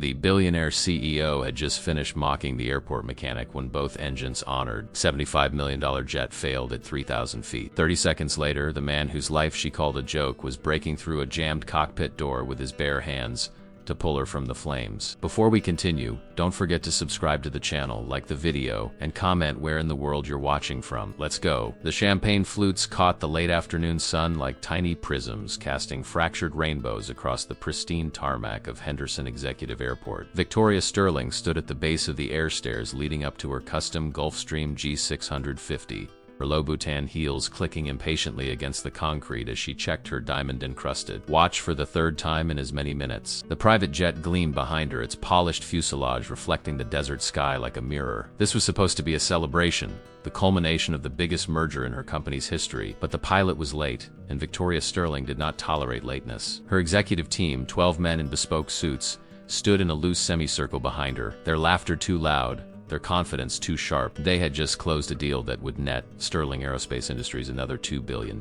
The billionaire CEO had just finished mocking the airport mechanic when both engines honored. $75 million jet failed at 3,000 feet. 30 seconds later, the man whose life she called a joke was breaking through a jammed cockpit door with his bare hands to pull her from the flames. Before we continue, don't forget to subscribe to the channel, like the video, and comment where in the world you're watching from. Let's go. The champagne flutes caught the late afternoon sun like tiny prisms, casting fractured rainbows across the pristine tarmac of Henderson Executive Airport. Victoria Sterling stood at the base of the air stairs leading up to her custom Gulfstream G650. Her Louboutin heels clicking impatiently against the concrete as she checked her diamond-encrusted watch for the third time in as many minutes. The private jet gleamed behind her, its polished fuselage reflecting the desert sky like a mirror. This was supposed to be a celebration, the culmination of the biggest merger in her company's history, but the pilot was late, and Victoria Sterling did not tolerate lateness. Her executive team, 12 men in bespoke suits, stood in a loose semicircle behind her, their laughter too loud, their confidence too sharp. They had just closed a deal that would net Sterling Aerospace Industries another $2 billion.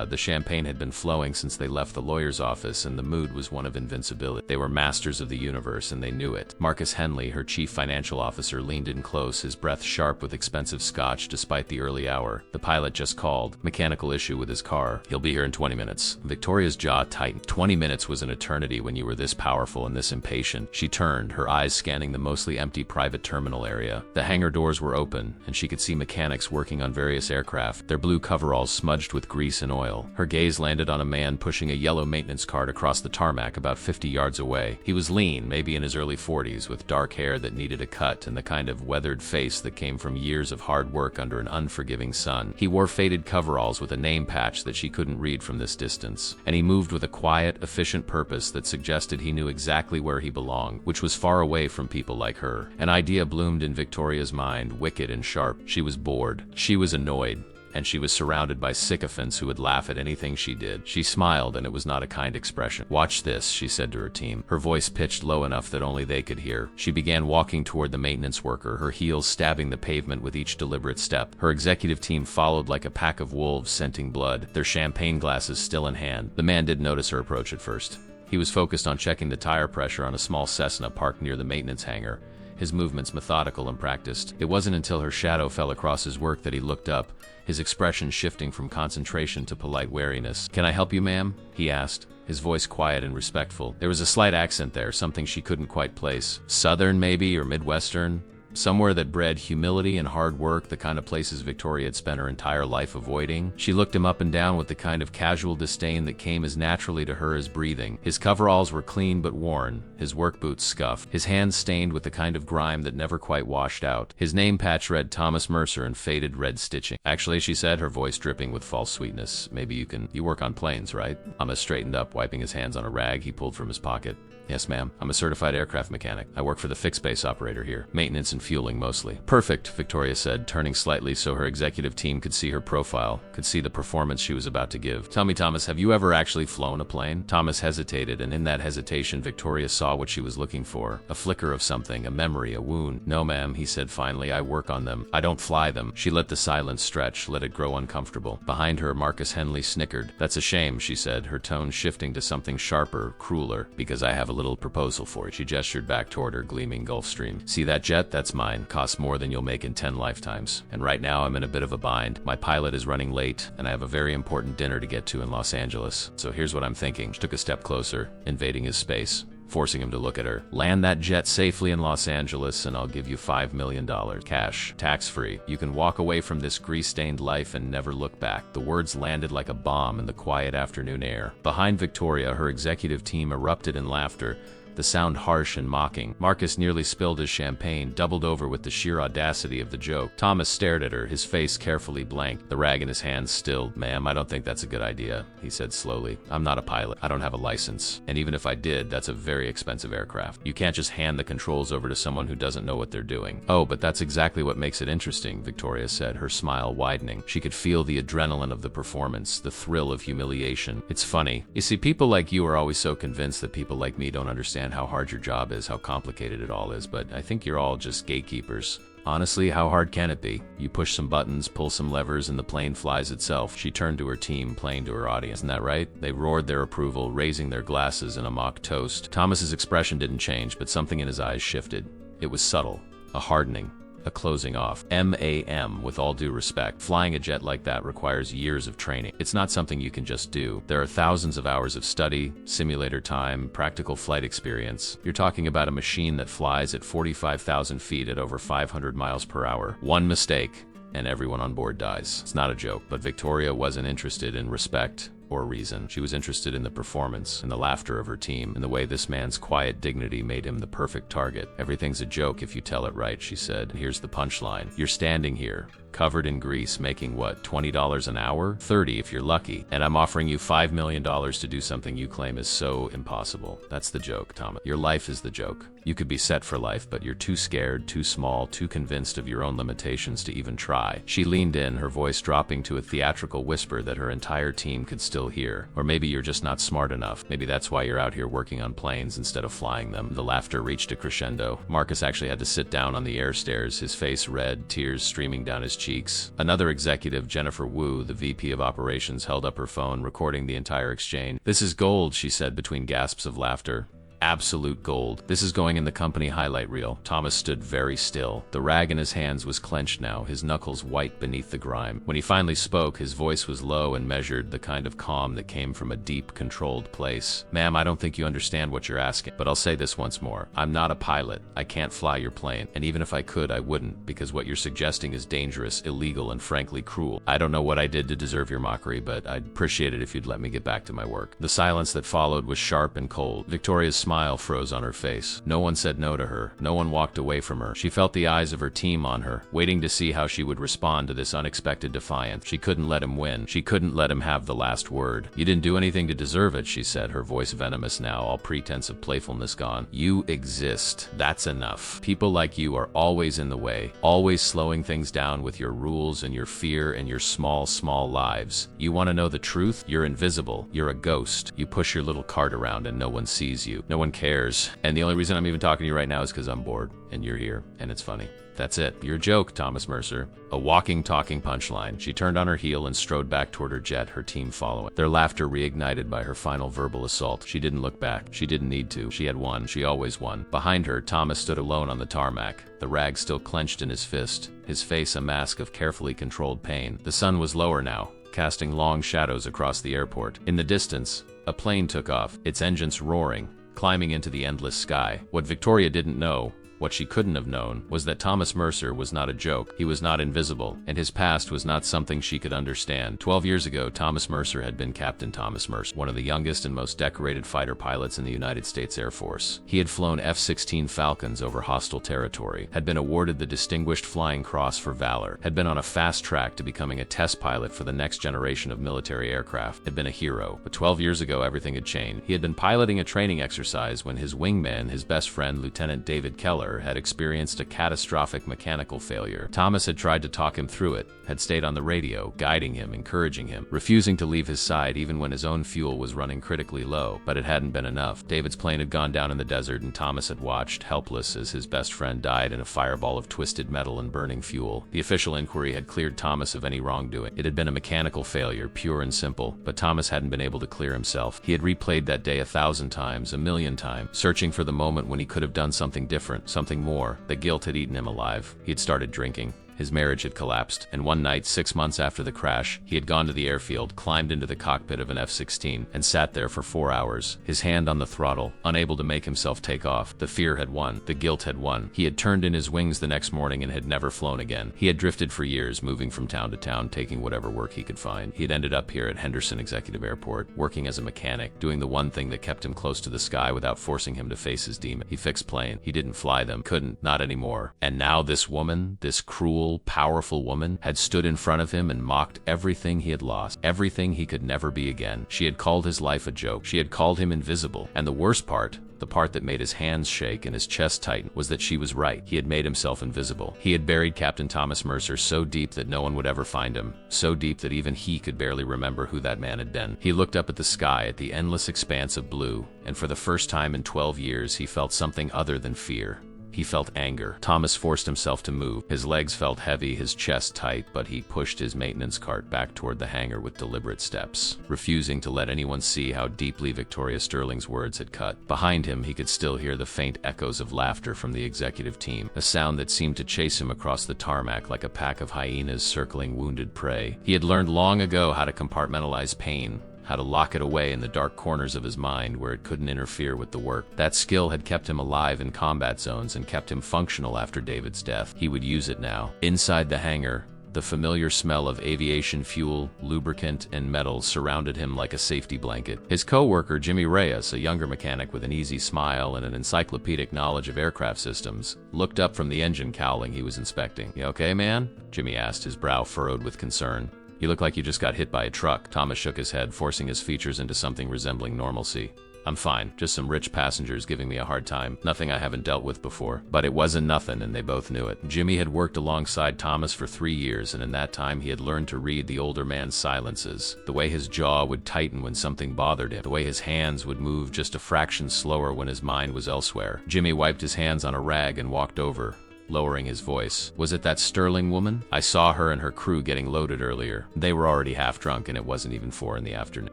The champagne had been flowing since they left the lawyer's office, and the mood was one of invincibility. They were masters of the universe, and they knew it. Marcus Henley, her chief financial officer, leaned in close, his breath sharp with expensive scotch despite the early hour. The pilot just called. Mechanical issue with his car. He'll be here in 20 minutes. Victoria's jaw tightened. 20 minutes was an eternity when you were this powerful and this impatient. She turned, her eyes scanning the mostly empty private terminal area. The hangar doors were open, and she could see mechanics working on various aircraft, their blue coveralls smudged with grease and oil. Her gaze landed on a man pushing a yellow maintenance cart across the tarmac about 50 yards away. He was lean, maybe in his early 40s, with dark hair that needed a cut and the kind of weathered face that came from years of hard work under an unforgiving sun. He wore faded coveralls with a name patch that she couldn't read from this distance, and he moved with a quiet, efficient purpose that suggested he knew exactly where he belonged, which was far away from people like her. An idea bloomed in Victoria's mind, wicked and sharp. She was bored. She was annoyed. And she was surrounded by sycophants who would laugh at anything she did. She smiled, and it was not a kind expression. "Watch this," she said to her team, her voice pitched low enough that only they could hear. She began walking toward the maintenance worker, her heels stabbing the pavement with each deliberate step. Her executive team followed like a pack of wolves scenting blood, their champagne glasses still in hand. The man didn't notice her approach at first. He was focused on checking the tire pressure on a small Cessna parked near the maintenance hangar, his movements methodical and practiced. It wasn't until her shadow fell across his work that he looked up, his expression shifting from concentration to polite wariness. "Can I help you, ma'am?" he asked, his voice quiet and respectful. There was a slight accent there, something she couldn't quite place. Southern, maybe, or Midwestern? Somewhere that bred humility and hard work, the kind of places Victoria had spent her entire life avoiding. She looked him up and down with the kind of casual disdain that came as naturally to her as breathing. His coveralls were clean but worn, his work boots scuffed, his hands stained with the kind of grime that never quite washed out. His name patch read Thomas Mercer in faded red stitching. "Actually," she said, her voice dripping with false sweetness, "maybe you work on planes, right?" Thomas straightened up, wiping his hands on a rag he pulled from his pocket. "Yes, ma'am. I'm a certified aircraft mechanic. I work for the fixed base operator here. Maintenance and fueling mostly." "Perfect," Victoria said, turning slightly so her executive team could see her profile, could see the performance she was about to give. "Tell me, Thomas, have you ever actually flown a plane?" Thomas hesitated, and in that hesitation, Victoria saw what she was looking for. A flicker of something, a memory, a wound. "No, ma'am," he said finally. "I work on them. I don't fly them." She let the silence stretch, let it grow uncomfortable. Behind her, Marcus Henley snickered. "That's a shame," she said, her tone shifting to something sharper, crueler, "because I have a little proposal for you." She gestured back toward her gleaming Gulfstream. "See that jet? That's mine. Costs more than you'll make in 10 lifetimes. And right now I'm in a bit of a bind. My pilot is running late, and I have a very important dinner to get to in Los Angeles. So here's what I'm thinking." She took a step closer, invading his space, forcing him to look at her. "Land that jet safely in Los Angeles, and I'll give you $5 million. Cash. Tax-free. You can walk away from this grease-stained life and never look back." The words landed like a bomb in the quiet afternoon air. Behind Victoria, her executive team erupted in laughter, the sound harsh and mocking. Marcus nearly spilled his champagne, doubled over with the sheer audacity of the joke. Thomas stared at her, his face carefully blank, the rag in his hands still. "Ma'am, I don't think that's a good idea," he said slowly. "I'm not a pilot. I don't have a license. And even if I did, that's a very expensive aircraft. You can't just hand the controls over to someone who doesn't know what they're doing." "Oh, but that's exactly what makes it interesting," Victoria said, her smile widening. She could feel the adrenaline of the performance, the thrill of humiliation. "It's funny. You see, people like you are always so convinced that people like me don't understand how hard your job is, how complicated it all is, but I think you're all just gatekeepers. Honestly, how hard can it be? You push some buttons, pull some levers, and the plane flies itself. She turned to her team, playing to her audience. Isn't that right? They roared their approval, raising their glasses in a mock toast. Thomas's expression didn't change, but something in his eyes shifted. It was subtle, a hardening, a closing off. MAM, with all due respect, flying a jet like that requires years of training. It's not something you can just do. There are thousands of hours of study, simulator time, practical flight experience. You're talking about a machine that flies at 45,000 feet at over 500 miles per hour. One mistake, and everyone on board dies. It's not a joke, but Victoria wasn't interested in respect or reason. She was interested in the performance, in the laughter of her team, in the way this man's quiet dignity made him the perfect target. Everything's a joke if you tell it right, she said. Here's the punchline. You're standing here, covered in grease, making what, $20 an hour? 30 if you're lucky. And I'm offering you $5 million to do something you claim is so impossible. That's the joke, Thomas. Your life is the joke. You could be set for life, but you're too scared, too small, too convinced of your own limitations to even try. She leaned in, her voice dropping to a theatrical whisper that her entire team could still hear. Or maybe you're just not smart enough. Maybe that's why you're out here working on planes instead of flying them. The laughter reached a crescendo. Marcus actually had to sit down on the air stairs, his face red, tears streaming down his cheeks. Another executive, Jennifer Wu, the VP of operations, held up her phone, recording the entire exchange. "This is gold," she said between gasps of laughter. "Absolute gold. This is going in the company highlight reel." Thomas stood very still. The rag in his hands was clenched now, his knuckles white beneath the grime. When he finally spoke, his voice was low and measured, the kind of calm that came from a deep, controlled place. "Ma'am, I don't think you understand what you're asking, but I'll say this once more. I'm not a pilot. I can't fly your plane, and even if I could, I wouldn't, because what you're suggesting is dangerous, illegal, and frankly cruel. I don't know what I did to deserve your mockery, but I'd appreciate it if you'd let me get back to my work." The silence that followed was sharp and cold. Victoria's smile froze on her face. No one said no to her. No one walked away from her. She felt the eyes of her team on her, waiting to see how she would respond to this unexpected defiance. She couldn't let him win. She couldn't let him have the last word. "You didn't do anything to deserve it," she said, her voice venomous now, all pretense of playfulness gone. "You exist. That's enough. People like you are always in the way, always slowing things down with your rules and your fear and your small lives. You want to know the truth? You're invisible. You're a ghost. You push your little cart around and no one sees you. No one cares. And the only reason I'm even talking to you right now is because I'm bored, and you're here, and it's funny. That's it. You're a joke, Thomas Mercer." A walking, talking punchline. She turned on her heel and strode back toward her jet, her team following. Their laughter reignited by her final verbal assault. She didn't look back. She didn't need to. She had won. She always won. Behind her, Thomas stood alone on the tarmac, the rag still clenched in his fist, his face a mask of carefully controlled pain. The sun was lower now, casting long shadows across the airport. In the distance, a plane took off, its engines roaring, climbing into the endless sky. What Victoria didn't know, what she couldn't have known, was that Thomas Mercer was not a joke. He was not invisible, and his past was not something she could understand. 12 years ago, Thomas Mercer had been Captain Thomas Mercer, one of the youngest and most decorated fighter pilots in the United States Air Force. He had flown F-16 Falcons over hostile territory, had been awarded the Distinguished Flying Cross for valor, had been on a fast track to becoming a test pilot for the next generation of military aircraft, had been a hero. But 12 years ago, everything had changed. He had been piloting a training exercise when his wingman, his best friend, Lieutenant David Keller, had experienced a catastrophic mechanical failure. Thomas had tried to talk him through it, had stayed on the radio, guiding him, encouraging him, refusing to leave his side even when his own fuel was running critically low, but it hadn't been enough. David's plane had gone down in the desert, and Thomas had watched, helpless, as his best friend died in a fireball of twisted metal and burning fuel. The official inquiry had cleared Thomas of any wrongdoing. It had been a mechanical failure, pure and simple, but Thomas hadn't been able to clear himself. He had replayed that day 1,000 times, 1,000,000 times, searching for the moment when he could have done something different, something more. The guilt had eaten him alive. He had started drinking. His marriage had collapsed, and one night, 6 months after the crash, he had gone to the airfield, climbed into the cockpit of an F-16, and sat there for 4 hours, his hand on the throttle, unable to make himself take off. The fear had won. The guilt had won. He had turned in his wings the next morning and had never flown again. He had drifted for years, moving from town to town, taking whatever work he could find. He had ended up here at Henderson Executive Airport, working as a mechanic, doing the one thing that kept him close to the sky without forcing him to face his demon. He fixed planes. He didn't fly them. Couldn't. Not anymore. And now this woman, this cruel, powerful woman, had stood in front of him and mocked everything he had lost, everything he could never be again. She had called his life a joke. She had called him invisible. And the worst part, the part that made his hands shake and his chest tighten, was that she was right. He had made himself invisible. He had buried Captain Thomas Mercer so deep that no one would ever find him, so deep that even he could barely remember who that man had been. He looked up at the sky, at the endless expanse of blue, and for the first time in 12 years, he felt something other than fear. He felt anger. Thomas forced himself to move. His legs felt heavy, his chest tight, but he pushed his maintenance cart back toward the hangar with deliberate steps, refusing to let anyone see how deeply Victoria Sterling's words had cut. Behind him, he could still hear the faint echoes of laughter from the executive team, a sound that seemed to chase him across the tarmac like a pack of hyenas circling wounded prey. He had learned long ago how to compartmentalize pain, how to lock it away in the dark corners of his mind where it couldn't interfere with the work. That skill had kept him alive in combat zones and kept him functional after David's death. He would use it now. Inside the hangar, the familiar smell of aviation fuel, lubricant, and metal surrounded him like a safety blanket. His co-worker, Jimmy Reyes, a younger mechanic with an easy smile and an encyclopedic knowledge of aircraft systems, looked up from the engine cowling he was inspecting. "You okay, man?" Jimmy asked, his brow furrowed with concern. "You look like you just got hit by a truck." Thomas shook his head, forcing his features into something resembling normalcy. "I'm fine. Just some rich passengers giving me a hard time. Nothing I haven't dealt with before." But it wasn't nothing, and they both knew it. Jimmy had worked alongside Thomas for 3 years, and in that time he had learned to read the older man's silences. The way his jaw would tighten when something bothered him. The way his hands would move just a fraction slower when his mind was elsewhere. Jimmy wiped his hands on a rag and walked over, lowering his voice. "Was it that Sterling woman? I saw her and her crew getting loaded earlier. They were already half drunk and it wasn't even 4 in the afternoon."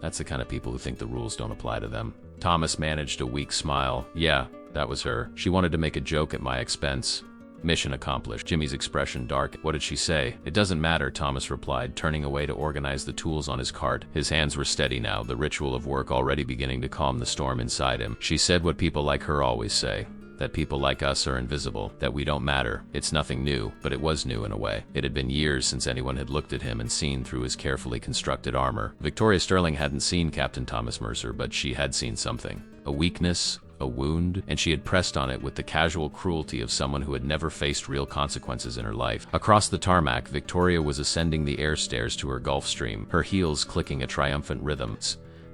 That's the kind of people who think the rules don't apply to them. Thomas managed a weak smile. "Yeah, that was her. She wanted to make a joke at my expense. Mission accomplished." Jimmy's expression darkened. "What did she say?" "It doesn't matter," Thomas replied, turning away to organize the tools on his cart. His hands were steady now, the ritual of work already beginning to calm the storm inside him. "She said what people like her always say. That people like us are invisible, that we don't matter. It's nothing new, but it was new in a way. It had been years since anyone had looked at him and seen through his carefully constructed armor. Victoria Sterling hadn't seen Captain Thomas Mercer, but she had seen something. A weakness, a wound, and she had pressed on it with the casual cruelty of someone who had never faced real consequences in her life. Across the tarmac, Victoria was ascending the air stairs to her Gulfstream, her heels clicking a triumphant rhythm.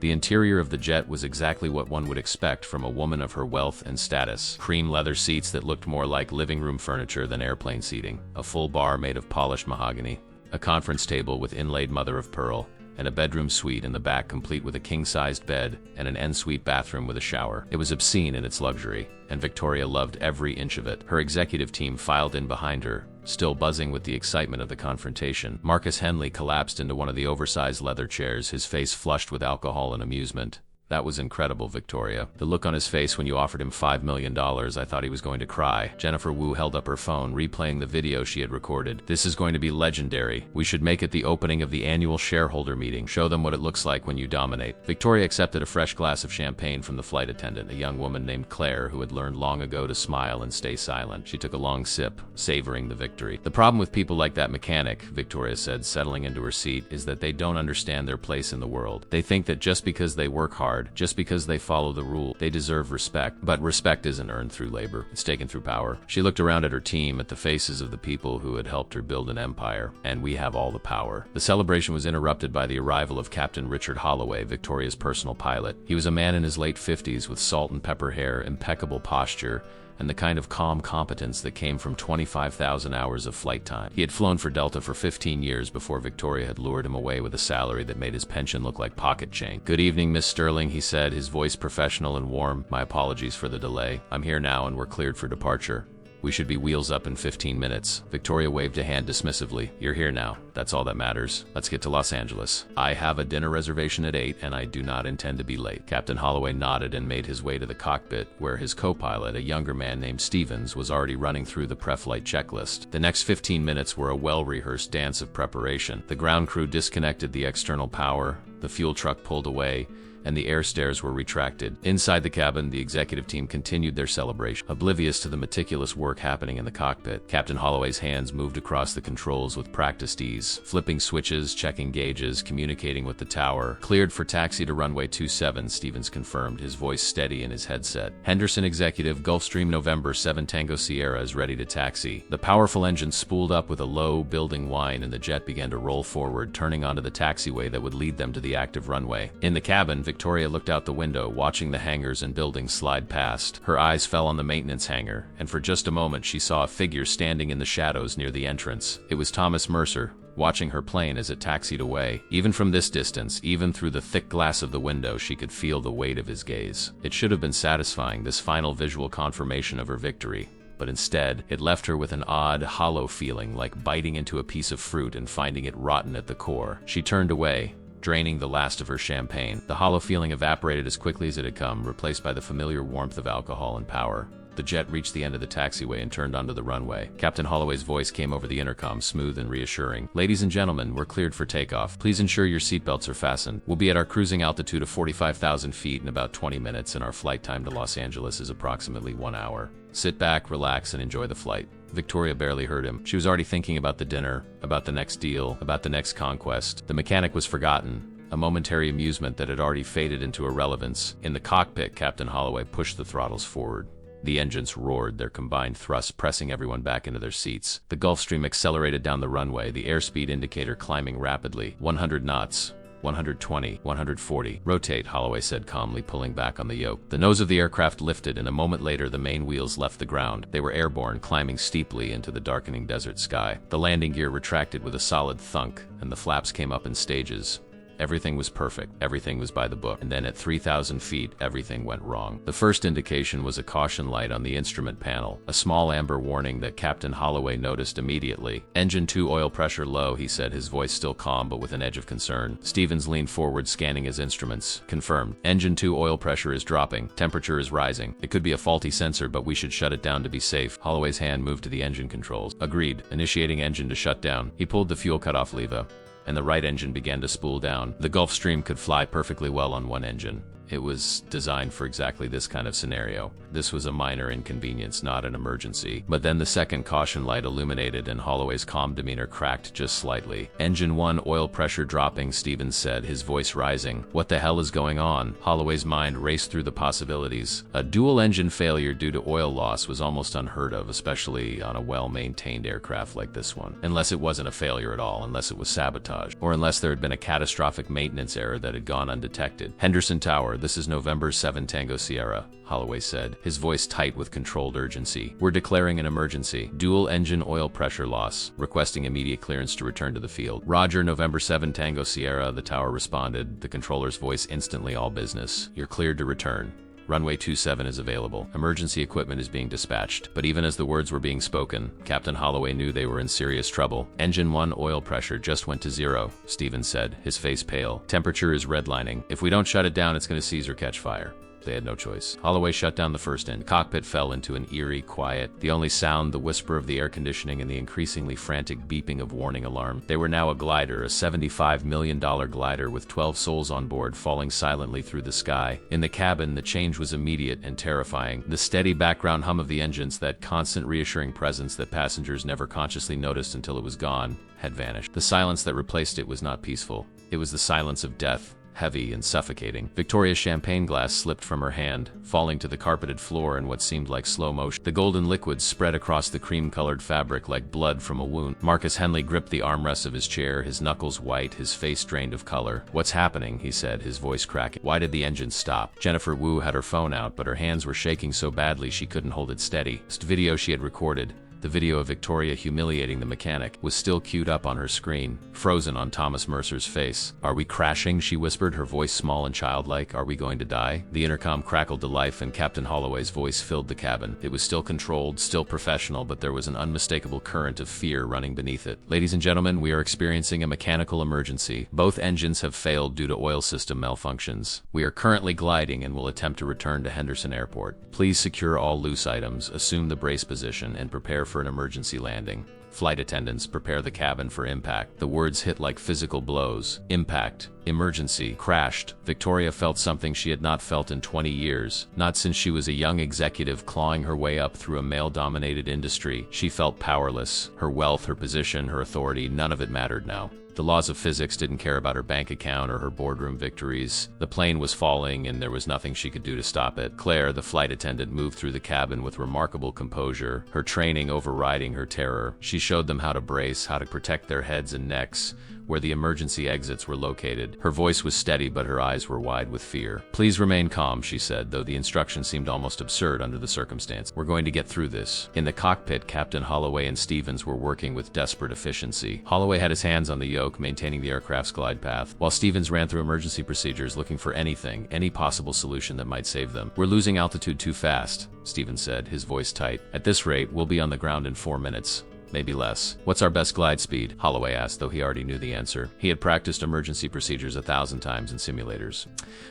The interior of the jet was exactly what one would expect from a woman of her wealth and status. Cream leather seats that looked more like living room furniture than airplane seating, a full bar made of polished mahogany, a conference table with inlaid mother of pearl, and a bedroom suite in the back complete with a king-sized bed and an en-suite bathroom with a shower. It was obscene in its luxury, and Victoria loved every inch of it. Her executive team filed in behind her, still buzzing with the excitement of the confrontation. Marcus Henley collapsed into one of the oversized leather chairs, his face flushed with alcohol and amusement. "That was incredible, Victoria. The look on his face when you offered him $5 million, I thought he was going to cry." Jennifer Wu held up her phone, replaying the video she had recorded. "This is going to be legendary. We should make it the opening of the annual shareholder meeting. Show them what it looks like when you dominate." Victoria accepted a fresh glass of champagne from the flight attendant, a young woman named Claire who had learned long ago to smile and stay silent. She took a long sip, savoring the victory. "The problem with people like that mechanic," Victoria said, settling into her seat, "is that they don't understand their place in the world. They think that just because they work hard, just because they follow the rule, they deserve respect. But respect isn't earned through labor. It's taken through power." She looked around at her team, at the faces of the people who had helped her build an empire. "And we have all the power." The celebration was interrupted by the arrival of Captain Richard Holloway, Victoria's personal pilot. He was a man in his late 50s with salt and pepper hair, impeccable posture, and the kind of calm competence that came from 25,000 hours of flight time. He had flown for Delta for 15 years before Victoria had lured him away with a salary that made his pension look like pocket change. "Good evening, Miss Sterling," he said, his voice professional and warm. "My apologies for the delay. I'm here now and we're cleared for departure. We should be wheels up in 15 minutes. Victoria waved a hand dismissively. "You're here now. That's all that matters. Let's get to Los Angeles. I have a dinner reservation at 8, and I do not intend to be late." Captain Holloway nodded and made his way to the cockpit, where his co-pilot, a younger man named Stevens, was already running through the pre-flight checklist. The next 15 minutes were a well-rehearsed dance of preparation. The ground crew disconnected the external power, the fuel truck pulled away, and the air stairs were retracted. Inside the cabin, the executive team continued their celebration, oblivious to the meticulous work happening in the cockpit. Captain Holloway's hands moved across the controls with practiced ease, flipping switches, checking gauges, communicating with the tower. "Cleared for taxi to runway 27, Stevens confirmed, his voice steady in his headset. "Henderson Executive, Gulfstream November 7 Tango Sierra is ready to taxi." The powerful engine spooled up with a low, building whine, and the jet began to roll forward, turning onto the taxiway that would lead them to the active runway. In the cabin, Victoria looked out the window, watching the hangars and buildings slide past. Her eyes fell on the maintenance hangar, and for just a moment she saw a figure standing in the shadows near the entrance. It was Thomas Mercer, watching her plane as it taxied away. Even from this distance, even through the thick glass of the window, she could feel the weight of his gaze. It should have been satisfying, this final visual confirmation of her victory. but instead, it left her with an odd, hollow feeling like biting into a piece of fruit and finding it rotten at the core. She turned away, draining the last of her champagne. The hollow feeling evaporated as quickly as it had come, replaced by the familiar warmth of alcohol and power. The jet reached the end of the taxiway and turned onto the runway. Captain Holloway's voice came over the intercom, smooth and reassuring. "Ladies and gentlemen, we're cleared for takeoff. Please ensure your seatbelts are fastened. We'll be at our cruising altitude of 45,000 feet in about 20 minutes, and our flight time to Los Angeles is approximately 1 hour. Sit back, relax, and enjoy the flight." Victoria barely heard him. She was already thinking about the dinner, about the next deal, about the next conquest. The mechanic was forgotten, a momentary amusement that had already faded into irrelevance. In the cockpit, Captain Holloway pushed the throttles forward. The engines roared, their combined thrust pressing everyone back into their seats. The Gulfstream accelerated down the runway, the airspeed indicator climbing rapidly. 100 knots. 120, 140. "Rotate," Holloway said calmly, pulling back on the yoke. The nose of the aircraft lifted, and a moment later the main wheels left the ground. They were airborne, climbing steeply into the darkening desert sky. The landing gear retracted with a solid thunk, and the flaps came up in stages. Everything was perfect. Everything was by the book. And then at 3,000 feet, everything went wrong. The first indication was a caution light on the instrument panel, a small amber warning that Captain Holloway noticed immediately. "Engine 2 oil pressure low," he said, his voice still calm but with an edge of concern. Stevens leaned forward, scanning his instruments. "Confirmed. Engine 2 oil pressure is dropping. Temperature is rising. It could be a faulty sensor, but we should shut it down to be safe." Holloway's hand moved to the engine controls. "Agreed. Initiating engine to shut down." He pulled the fuel cutoff lever, and the right engine began to spool down. The Gulfstream could fly perfectly well on one engine. It was designed for exactly this kind of scenario. This was a minor inconvenience, not an emergency. But then the second caution light illuminated and Holloway's calm demeanor cracked just slightly. "Engine 1 oil pressure dropping," Stevens said, his voice rising. "What the hell is going on?" Holloway's mind raced through the possibilities. A dual engine failure due to oil loss was almost unheard of, especially on a well-maintained aircraft like this one. Unless it wasn't a failure at all, unless it was sabotage, or unless there had been a catastrophic maintenance error that had gone undetected. "Henderson Tower, this is November 7 Tango Sierra," Holloway said, his voice tight with controlled urgency. "We're declaring an emergency. Dual engine oil pressure loss. Requesting immediate clearance to return to the field." "Roger, November 7 Tango Sierra," the tower responded, the controller's voice instantly all business. "You're cleared to return. Runway 27 is available. Emergency equipment is being dispatched." But even as the words were being spoken, Captain Holloway knew they were in serious trouble. "Engine 1 oil pressure just went to 0, Stevens said, his face pale. "Temperature is redlining. If we don't shut it down, it's going to seize or catch fire." They had no choice. Holloway shut down the first engine. The cockpit fell into an eerie quiet. The only sound, the whisper of the air conditioning and the increasingly frantic beeping of warning alarm. They were now a glider, a $75 million glider with 12 souls on board, falling silently through the sky. In the cabin, the change was immediate and terrifying. The steady background hum of the engines, that constant reassuring presence that passengers never consciously noticed until it was gone, had vanished. The silence that replaced it was not peaceful. It was the silence of death. Heavy and suffocating. Victoria's champagne glass slipped from her hand, falling to the carpeted floor in what seemed like slow motion. The golden liquid spread across the cream-colored fabric like blood from a wound. Marcus Henley gripped the armrests of his chair, his knuckles white, his face drained of color. "What's happening?" he said, his voice cracking. "Why did the engine stop?" Jennifer Wu had her phone out, but her hands were shaking so badly she couldn't hold it steady. The video she had recorded, the video of Victoria humiliating the mechanic, was still queued up on her screen, frozen on Thomas Mercer's face. "Are we crashing?" she whispered, her voice small and childlike. "Are we going to die?" The intercom crackled to life and Captain Holloway's voice filled the cabin. It was still controlled, still professional, but there was an unmistakable current of fear running beneath it. "Ladies and gentlemen, we are experiencing a mechanical emergency. Both engines have failed due to oil system malfunctions. We are currently gliding and will attempt to return to Henderson Airport. Please secure all loose items, assume the brace position, and prepare for an emergency landing. Flight attendants, prepare the cabin for impact." The words hit like physical blows. Impact. Emergency. Crashed. Victoria felt something she had not felt in 20 years. Not since she was a young executive clawing her way up through a male-dominated industry. She felt powerless. Her wealth, her position, her authority, none of it mattered now. The laws of physics didn't care about her bank account or her boardroom victories. The plane was falling, and there was nothing she could do to stop it. Claire, the flight attendant, moved through the cabin with remarkable composure, her training overriding her terror. She showed them how to brace, how to protect their heads and necks, where the emergency exits were located. Her voice was steady, but her eyes were wide with fear. "Please remain calm," she said, though the instruction seemed almost absurd under the circumstance. "We're going to get through this." In the cockpit, Captain Holloway and Stevens were working with desperate efficiency. Holloway had his hands on the yoke, maintaining the aircraft's glide path, while Stevens ran through emergency procedures, looking for anything, any possible solution that might save them. "We're losing altitude too fast," Stevens said, his voice tight. "At this rate, we'll be on the ground in 4 minutes. Maybe less." "What's our best glide speed?" Holloway asked, though he already knew the answer. He had practiced emergency procedures 1,000 times in simulators.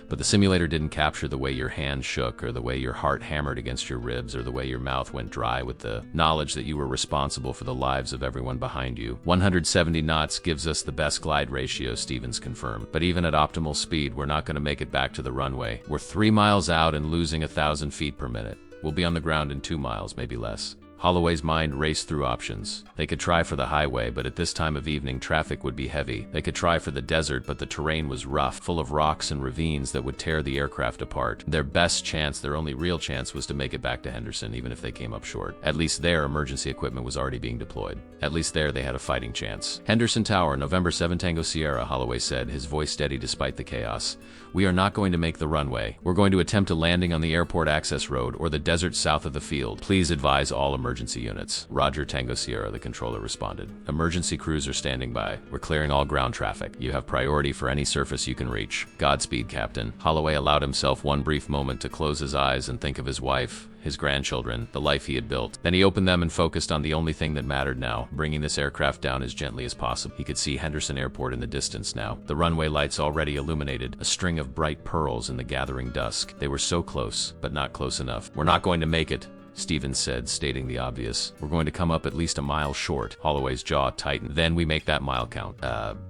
But the simulator didn't capture the way your hand shook, or the way your heart hammered against your ribs, or the way your mouth went dry with the knowledge that you were responsible for the lives of everyone behind you. 170 knots gives us the best glide ratio, Stevens confirmed. "But even at optimal speed, we're not going to make it back to the runway. We're 3 miles out and losing 1,000 feet per minute. We'll be on the ground in 2 miles, maybe less." Holloway's mind raced through options. They could try for the highway, but at this time of evening, traffic would be heavy. They could try for the desert, but the terrain was rough, full of rocks and ravines that would tear the aircraft apart. Their best chance, their only real chance, was to make it back to Henderson, even if they came up short. At least there, emergency equipment was already being deployed. At least there, they had a fighting chance. "Henderson Tower, November 7 Tango Sierra," Holloway said, his voice steady despite the chaos. "We are not going to make the runway. We're going to attempt a landing on the airport access road or the desert south of the field. Please advise all emergency units." "Roger, Tango Sierra," the controller responded. "Emergency crews are standing by. We're clearing all ground traffic. You have priority for any surface you can reach." "Godspeed, Captain." Holloway allowed himself one brief moment to close his eyes and think of his wife, his grandchildren, the life he had built. Then he opened them and focused on the only thing that mattered now, bringing this aircraft down as gently as possible. He could see Henderson Airport in the distance now, the runway lights already illuminated, a string of bright pearls in the gathering dusk. They were so close, but not close enough. "We're not going to make it," Stevens said, stating the obvious. "We're going to come up at least a mile short." Holloway's jaw tightened. "Then we make that mile count."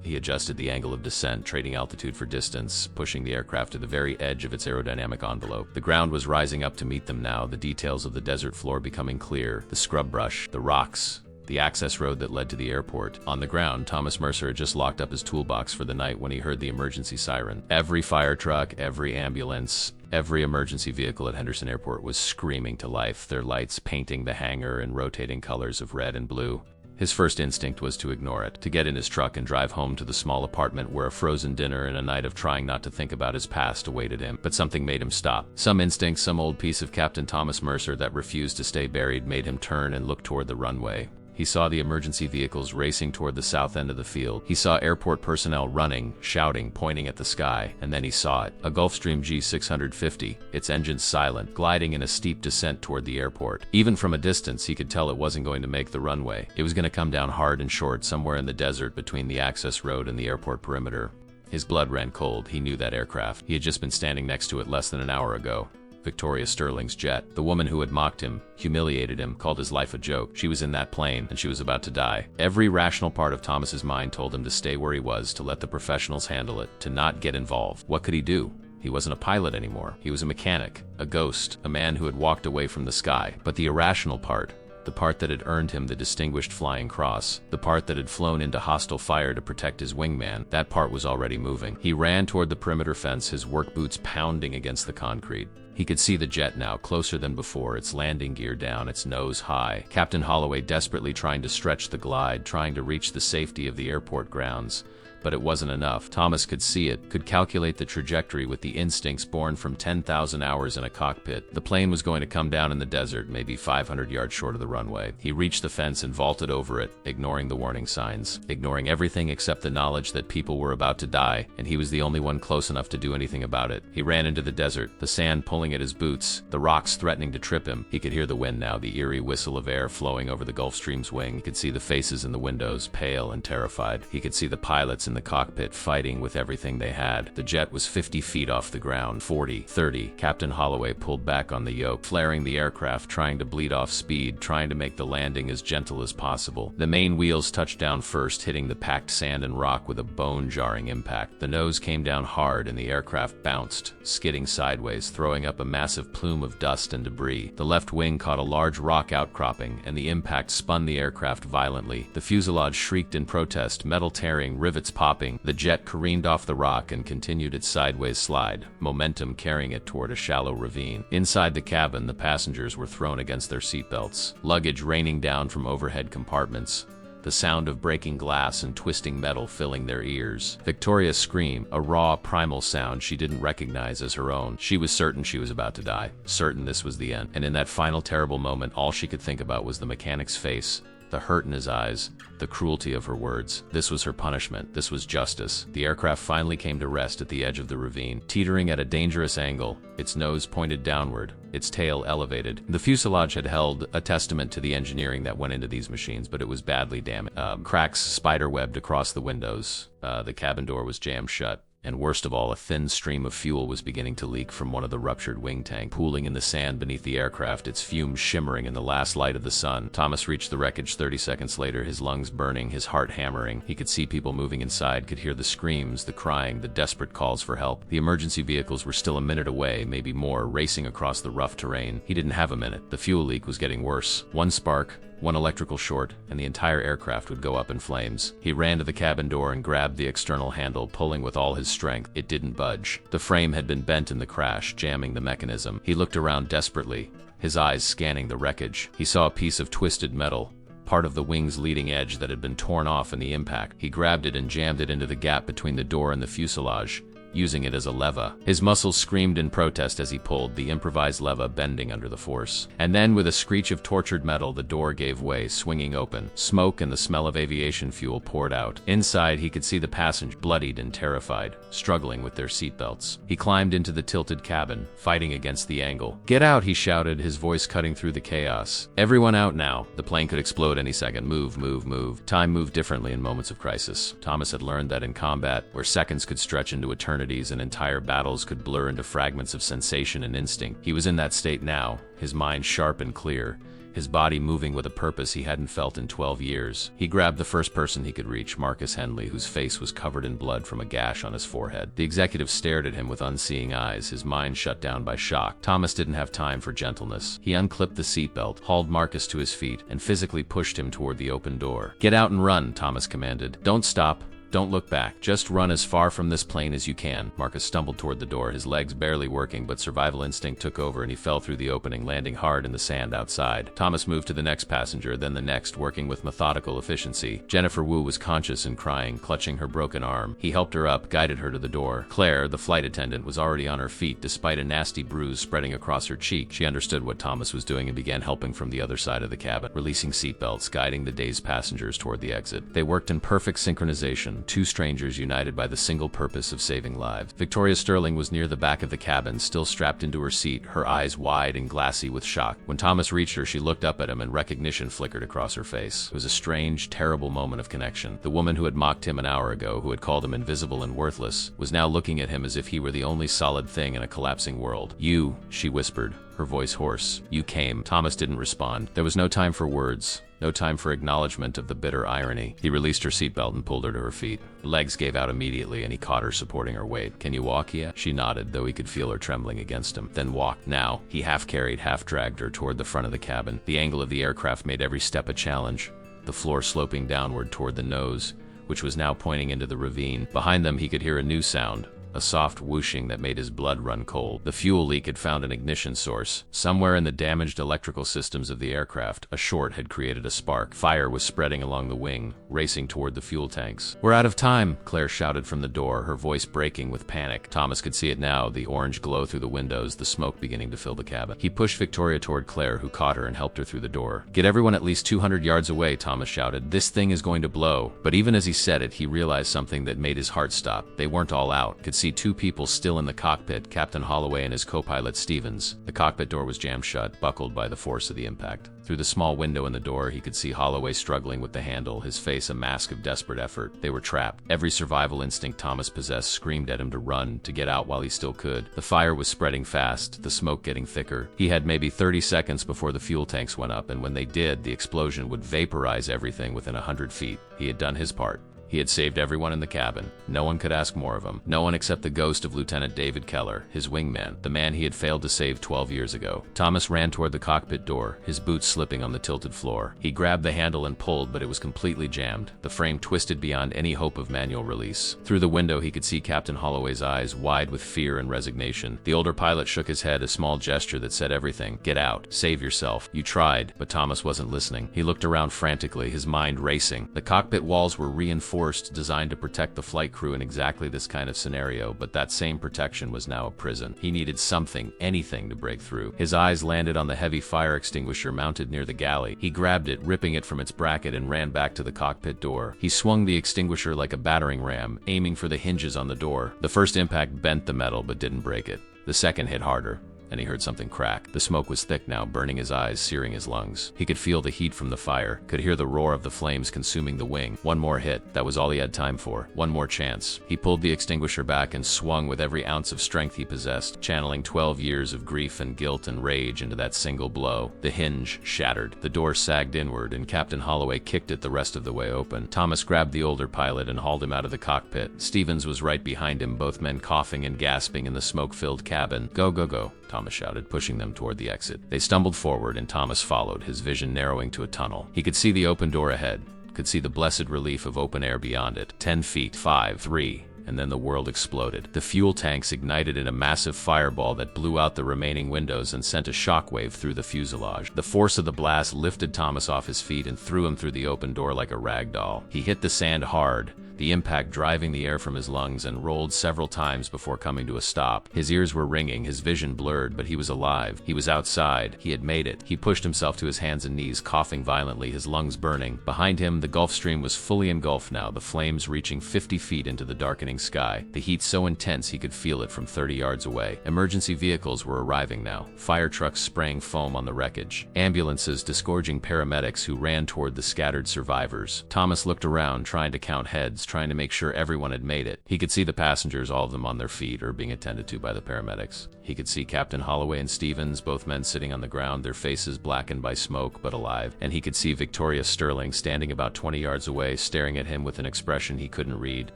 He adjusted the angle of descent, trading altitude for distance, pushing the aircraft to the very edge of its aerodynamic envelope. The ground was rising up to meet them now, the details of the desert floor becoming clear, the scrub brush, the rocks, the access road that led to the airport. On the ground, Thomas Mercer had just locked up his toolbox for the night when he heard the emergency siren. Every fire truck, every ambulance, every emergency vehicle at Henderson Airport was screaming to life, their lights painting the hangar in rotating colors of red and blue. His first instinct was to ignore it, to get in his truck and drive home to the small apartment where a frozen dinner and a night of trying not to think about his past awaited him. But something made him stop. Some instinct, some old piece of Captain Thomas Mercer that refused to stay buried, made him turn and look toward the runway. He saw the emergency vehicles racing toward the south end of the field. He saw airport personnel running, shouting, pointing at the sky. And then he saw it. A Gulfstream G650, its engines silent, gliding in a steep descent toward the airport. Even from a distance, he could tell it wasn't going to make the runway. It was going to come down hard and short somewhere in the desert between the access road and the airport perimeter. His blood ran cold. He knew that aircraft. He had just been standing next to it less than an hour ago. Victoria Sterling's jet. The woman who had mocked him, humiliated him, called his life a joke. She was in that plane, and she was about to die. Every rational part of Thomas's mind told him to stay where he was, to let the professionals handle it, to not get involved. What could he do? He wasn't a pilot anymore. He was a mechanic, a ghost, a man who had walked away from the sky. But the irrational part, the part that had earned him the Distinguished Flying Cross, the part that had flown into hostile fire to protect his wingman, that part was already moving. He ran toward the perimeter fence, his work boots pounding against the concrete. He could see the jet now, closer than before, its landing gear down, its nose high. Captain Holloway desperately trying to stretch the glide, trying to reach the safety of the airport grounds. But it wasn't enough. Thomas could see it, could calculate the trajectory with the instincts born from 10,000 hours in a cockpit. The plane was going to come down in the desert, maybe 500 yards short of the runway. He reached the fence and vaulted over it, ignoring the warning signs, ignoring everything except the knowledge that people were about to die, and he was the only one close enough to do anything about it. He ran into the desert, the sand pulling at his boots, the rocks threatening to trip him. He could hear the wind now, the eerie whistle of air flowing over the Gulfstream's wing. He could see the faces in the windows, pale and terrified. He could see the pilots in the cockpit fighting with everything they had. The jet was 50 feet off the ground, 40, 30. Captain Holloway pulled back on the yoke, flaring the aircraft, trying to bleed off speed, trying to make the landing as gentle as possible. The main wheels touched down first, hitting the packed sand and rock with a bone-jarring impact. The nose came down hard and the aircraft bounced, skidding sideways, throwing up a massive plume of dust and debris. The left wing caught a large rock outcropping, and the impact spun the aircraft violently. The fuselage shrieked in protest, metal tearing, rivets popping. The jet careened off the rock and continued its sideways slide, momentum carrying it toward a shallow ravine. Inside the cabin, the passengers were thrown against their seatbelts, luggage raining down from overhead compartments. the sound of breaking glass and twisting metal filling their ears. Victoria screamed, a raw, primal sound she didn't recognize as her own. She was certain she was about to die, certain this was the end. And in that final terrible moment, all she could think about was the mechanic's face, the hurt in his eyes, the cruelty of her words. This was her punishment. This was justice. The aircraft finally came to rest at the edge of the ravine, teetering at a dangerous angle, its nose pointed downward, its tail elevated. The fuselage had held, a testament to the engineering that went into these machines, but it was badly damaged. Cracks spiderwebbed across the windows. The cabin door was jammed shut. And worst of all, a thin stream of fuel was beginning to leak from one of the ruptured wing tanks, pooling in the sand beneath the aircraft, its fumes shimmering in the last light of the sun. Thomas reached the wreckage 30 seconds later, his lungs burning, his heart hammering. He could see people moving inside, could hear the screams, the crying, the desperate calls for help. The emergency vehicles were still a minute away, maybe more, racing across the rough terrain. He didn't have a minute. The fuel leak was getting worse. One spark, one electrical short, and the entire aircraft would go up in flames. He ran to the cabin door and grabbed the external handle, pulling with all his strength. It didn't budge. The frame had been bent in the crash, jamming the mechanism. He looked around desperately, his eyes scanning the wreckage. He saw a piece of twisted metal, part of the wing's leading edge that had been torn off in the impact. He grabbed it and jammed it into the gap between the door and the fuselage, using it as a lever. His muscles screamed in protest as he pulled, the improvised lever bending under the force. And then, with a screech of tortured metal, the door gave way, swinging open. Smoke and the smell of aviation fuel poured out. Inside, he could see the passengers, bloodied and terrified, struggling with their seatbelts. He climbed into the tilted cabin, fighting against the angle. "Get out," he shouted, his voice cutting through the chaos. "Everyone out now. The plane could explode any second. Move, move, move." Time moved differently in moments of crisis. Thomas had learned that in combat, where seconds could stretch into eternity, and entire battles could blur into fragments of sensation and instinct. He was in that state now, his mind sharp and clear, his body moving with a purpose he hadn't felt in 12 years. He grabbed the first person he could reach, Marcus Henley, whose face was covered in blood from a gash on his forehead. The executive stared at him with unseeing eyes, his mind shut down by shock. Thomas didn't have time for gentleness. He unclipped the seatbelt, hauled Marcus to his feet, and physically pushed him toward the open door. "Get out and run," Thomas commanded. "Don't stop. Don't look back. Just run as far from this plane as you can." Marcus stumbled toward the door, his legs barely working, but survival instinct took over and he fell through the opening, landing hard in the sand outside. Thomas moved to the next passenger, then the next, working with methodical efficiency. Jennifer Wu was conscious and crying, clutching her broken arm. He helped her up, guided her to the door. Claire, the flight attendant, was already on her feet, despite a nasty bruise spreading across her cheek. She understood what Thomas was doing and began helping from the other side of the cabin, releasing seatbelts, guiding the dazed passengers toward the exit. They worked in perfect synchronization, two strangers united by the single purpose of saving lives. Victoria Sterling was near the back of the cabin, still strapped into her seat, her eyes wide and glassy with shock. When Thomas reached her, she looked up at him and recognition flickered across her face. It was a strange, terrible moment of connection. The woman who had mocked him an hour ago, who had called him invisible and worthless, was now looking at him as if he were the only solid thing in a collapsing world. "You," she whispered, her voice hoarse. "You came." Thomas didn't respond. There was no time for words. No time for acknowledgement of the bitter irony. He released her seatbelt and pulled her to her feet. Her legs gave out immediately and he caught her supporting her weight. "Can you walk yet?" She nodded, though he could feel her trembling against him. "Then walk now." He half carried, half dragged her toward the front of the cabin. The angle of the aircraft made every step a challenge, the floor sloping downward toward the nose, which was now pointing into the ravine. Behind them he could hear a new sound, a soft whooshing that made his blood run cold. The fuel leak had found an ignition source. Somewhere in the damaged electrical systems of the aircraft, a short had created a spark. Fire was spreading along the wing, racing toward the fuel tanks. "We're out of time," Claire shouted from the door, her voice breaking with panic. Thomas could see it now, the orange glow through the windows, the smoke beginning to fill the cabin. He pushed Victoria toward Claire, who caught her and helped her through the door. "Get everyone at least 200 yards away," Thomas shouted. "This thing is going to blow." But even as he said it, he realized something that made his heart stop. They weren't all out. Could see two people still in the cockpit, Captain Holloway and his co-pilot Stevens. The cockpit door was jammed shut, buckled by the force of the impact. Through the small window in the door, he could see Holloway struggling with the handle, his face a mask of desperate effort. They were trapped. Every survival instinct Thomas possessed screamed at him to run, to get out while he still could. The fire was spreading fast, the smoke getting thicker. He had maybe 30 seconds before the fuel tanks went up, and when they did, the explosion would vaporize everything within 100 feet. He had done his part. He had saved everyone in the cabin. No one could ask more of him. No one except the ghost of Lieutenant David Keller, his wingman, the man he had failed to save 12 years ago. Thomas ran toward the cockpit door, his boots slipping on the tilted floor. He grabbed the handle and pulled, but it was completely jammed. The frame twisted beyond any hope of manual release. Through the window, he could see Captain Holloway's eyes wide with fear and resignation. The older pilot shook his head, a small gesture that said everything. Get out. Save yourself. You tried. But Thomas wasn't listening. He looked around frantically, his mind racing. The cockpit walls were reinforced, designed to protect the flight crew in exactly this kind of scenario, but that same protection was now a prison. He needed something, anything to break through. His eyes landed on the heavy fire extinguisher mounted near the galley. He grabbed it, ripping it from its bracket, and ran back to the cockpit door. He swung the extinguisher like a battering ram, aiming for the hinges on the door. The first impact bent the metal but didn't break it. The second hit harder, and he heard something crack. The smoke was thick now, burning his eyes, searing his lungs. He could feel the heat from the fire, could hear the roar of the flames consuming the wing. One more hit, that was all he had time for. One more chance. He pulled the extinguisher back and swung with every ounce of strength he possessed, channeling 12 years of grief and guilt and rage into that single blow. The hinge shattered. The door sagged inward, and Captain Holloway kicked it the rest of the way open. Thomas grabbed the older pilot and hauled him out of the cockpit. Stevens was right behind him, both men coughing and gasping in the smoke-filled cabin. Go, go, go, Thomas shouted, pushing them toward the exit. They stumbled forward, and Thomas followed, his vision narrowing to a tunnel. He could see the open door ahead, could see the blessed relief of open air beyond it. 10 feet, 5, 3, and then the world exploded. The fuel tanks ignited in a massive fireball that blew out the remaining windows and sent a shockwave through the fuselage. The force of the blast lifted Thomas off his feet and threw him through the open door like a rag doll. He hit the sand hard, the impact driving the air from his lungs, and rolled several times before coming to a stop. His ears were ringing, his vision blurred, but he was alive. He was outside. He had made it. He pushed himself to his hands and knees, coughing violently, his lungs burning. Behind him, the Gulf Stream was fully engulfed now, the flames reaching 50 feet into the darkening sky. The heat so intense he could feel it from 30 yards away. Emergency vehicles were arriving now, fire trucks spraying foam on the wreckage, ambulances disgorging paramedics who ran toward the scattered survivors. Thomas looked around, trying to count heads, trying to make sure everyone had made it. He could see the passengers, all of them on their feet or being attended to by the paramedics. He could see Captain Holloway and Stevens, both men sitting on the ground, their faces blackened by smoke but alive. And he could see Victoria Sterling standing about 20 yards away, staring at him with an expression he couldn't read.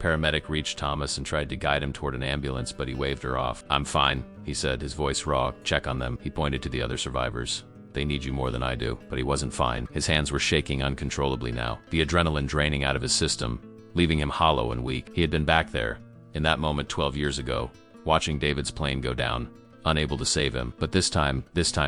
Paramedic reached Thomas and tried to guide him toward an ambulance, but he waved her off. "I'm fine," he said, his voice raw. "Check on them." He pointed to the other survivors. "They need you more than I do." But he wasn't fine. His hands were shaking uncontrollably now, the adrenaline draining out of his system, leaving him hollow and weak. He had been back there, in that moment 12 years ago, watching David's plane go down, unable to save him. But this time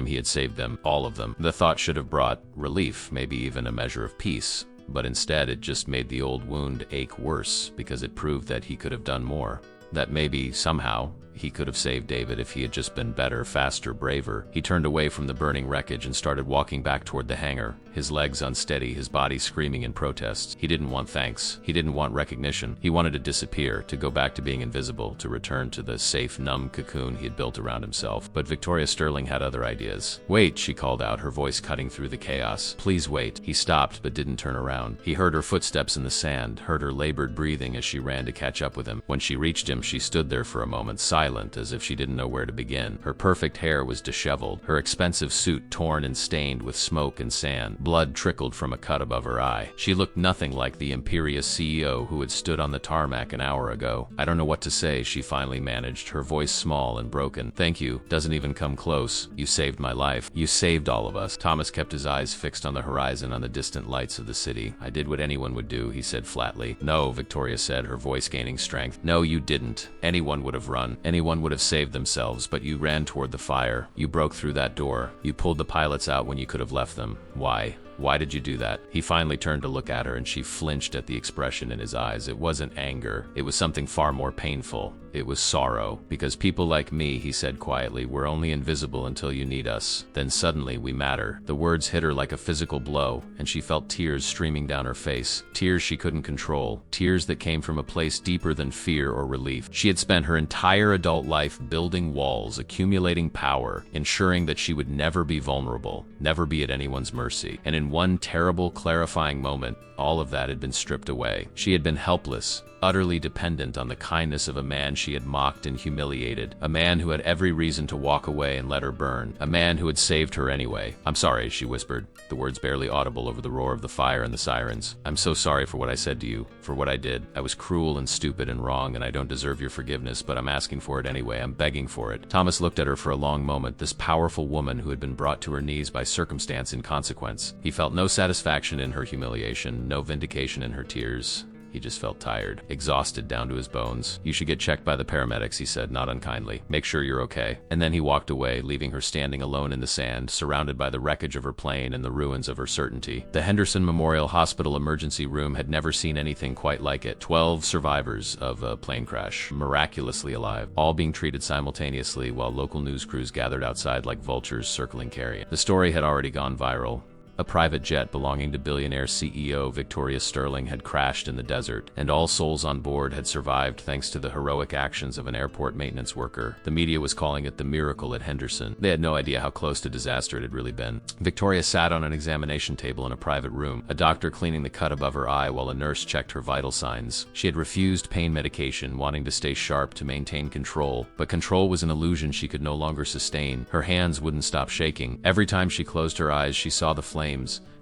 he had saved them, all of them. The thought should have brought relief, maybe even a measure of peace. But instead, it just made the old wound ache worse, because it proved that he could have done more. That maybe, somehow, he could have saved David if he had just been better, faster, braver. He turned away from the burning wreckage and started walking back toward the hangar, his legs unsteady, his body screaming in protest. He didn't want thanks. He didn't want recognition. He wanted to disappear, to go back to being invisible, to return to the safe, numb cocoon he had built around himself. But Victoria Sterling had other ideas. "Wait," she called out, her voice cutting through the chaos. "Please wait." He stopped, but didn't turn around. He heard her footsteps in the sand, heard her labored breathing as she ran to catch up with him. When she reached him, she stood there for a moment, silent, as if she didn't know where to begin. Her perfect hair was disheveled, her expensive suit torn and stained with smoke and sand. Blood trickled from a cut above her eye. She looked nothing like the imperious CEO who had stood on the tarmac an hour ago. "I don't know what to say," she finally managed, her voice small and broken. "Thank you. Doesn't even come close. You saved my life. You saved all of us." Thomas kept his eyes fixed on the horizon, on the distant lights of the city. "I did what anyone would do," he said flatly. "No," Victoria said, her voice gaining strength. "No, you didn't. Anyone would have run. Anyone would have saved themselves, but you ran toward the fire. You broke through that door. You pulled the pilots out when you could have left them. Why? Why did you do that?" He finally turned to look at her, and she flinched at the expression in his eyes. It wasn't anger. It was something far more painful. It was sorrow. "Because people like me," he said quietly, "we're only invisible until you need us. Then suddenly we matter." The words hit her like a physical blow, and she felt tears streaming down her face. Tears she couldn't control. Tears that came from a place deeper than fear or relief. She had spent her entire adult life building walls, accumulating power, ensuring that she would never be vulnerable, never be at anyone's mercy. And in in one terrible, clarifying moment, all of that had been stripped away. She had been helpless, utterly dependent on the kindness of a man she had mocked and humiliated, a man who had every reason to walk away and let her burn, a man who had saved her anyway. "I'm sorry," she whispered, the words barely audible over the roar of the fire and the sirens. "I'm so sorry for what I said to you, for what I did. I was cruel and stupid and wrong, and I don't deserve your forgiveness, but I'm asking for it anyway. I'm begging for it." Thomas looked at her for a long moment, this powerful woman who had been brought to her knees by circumstance in consequence. He felt no satisfaction in her humiliation, no vindication in her tears. He just felt tired, exhausted down to his bones. "You should get checked by the paramedics," he said, not unkindly. "Make sure you're okay." And then he walked away, leaving her standing alone in the sand, surrounded by the wreckage of her plane and the ruins of her certainty. The Henderson Memorial Hospital emergency room had never seen anything quite like it. 12 survivors of a plane crash, miraculously alive, all being treated simultaneously while local news crews gathered outside like vultures circling carrion. The story had already gone viral. A private jet belonging to billionaire CEO Victoria Sterling had crashed in the desert, and all souls on board had survived thanks to the heroic actions of an airport maintenance worker. The media was calling it the miracle at Henderson. They had no idea how close to disaster it had really been. Victoria sat on an examination table in a private room, a doctor cleaning the cut above her eye while a nurse checked her vital signs. She had refused pain medication, wanting to stay sharp to maintain control, but control was an illusion she could no longer sustain. Her hands wouldn't stop shaking. Every time she closed her eyes, she saw the flames,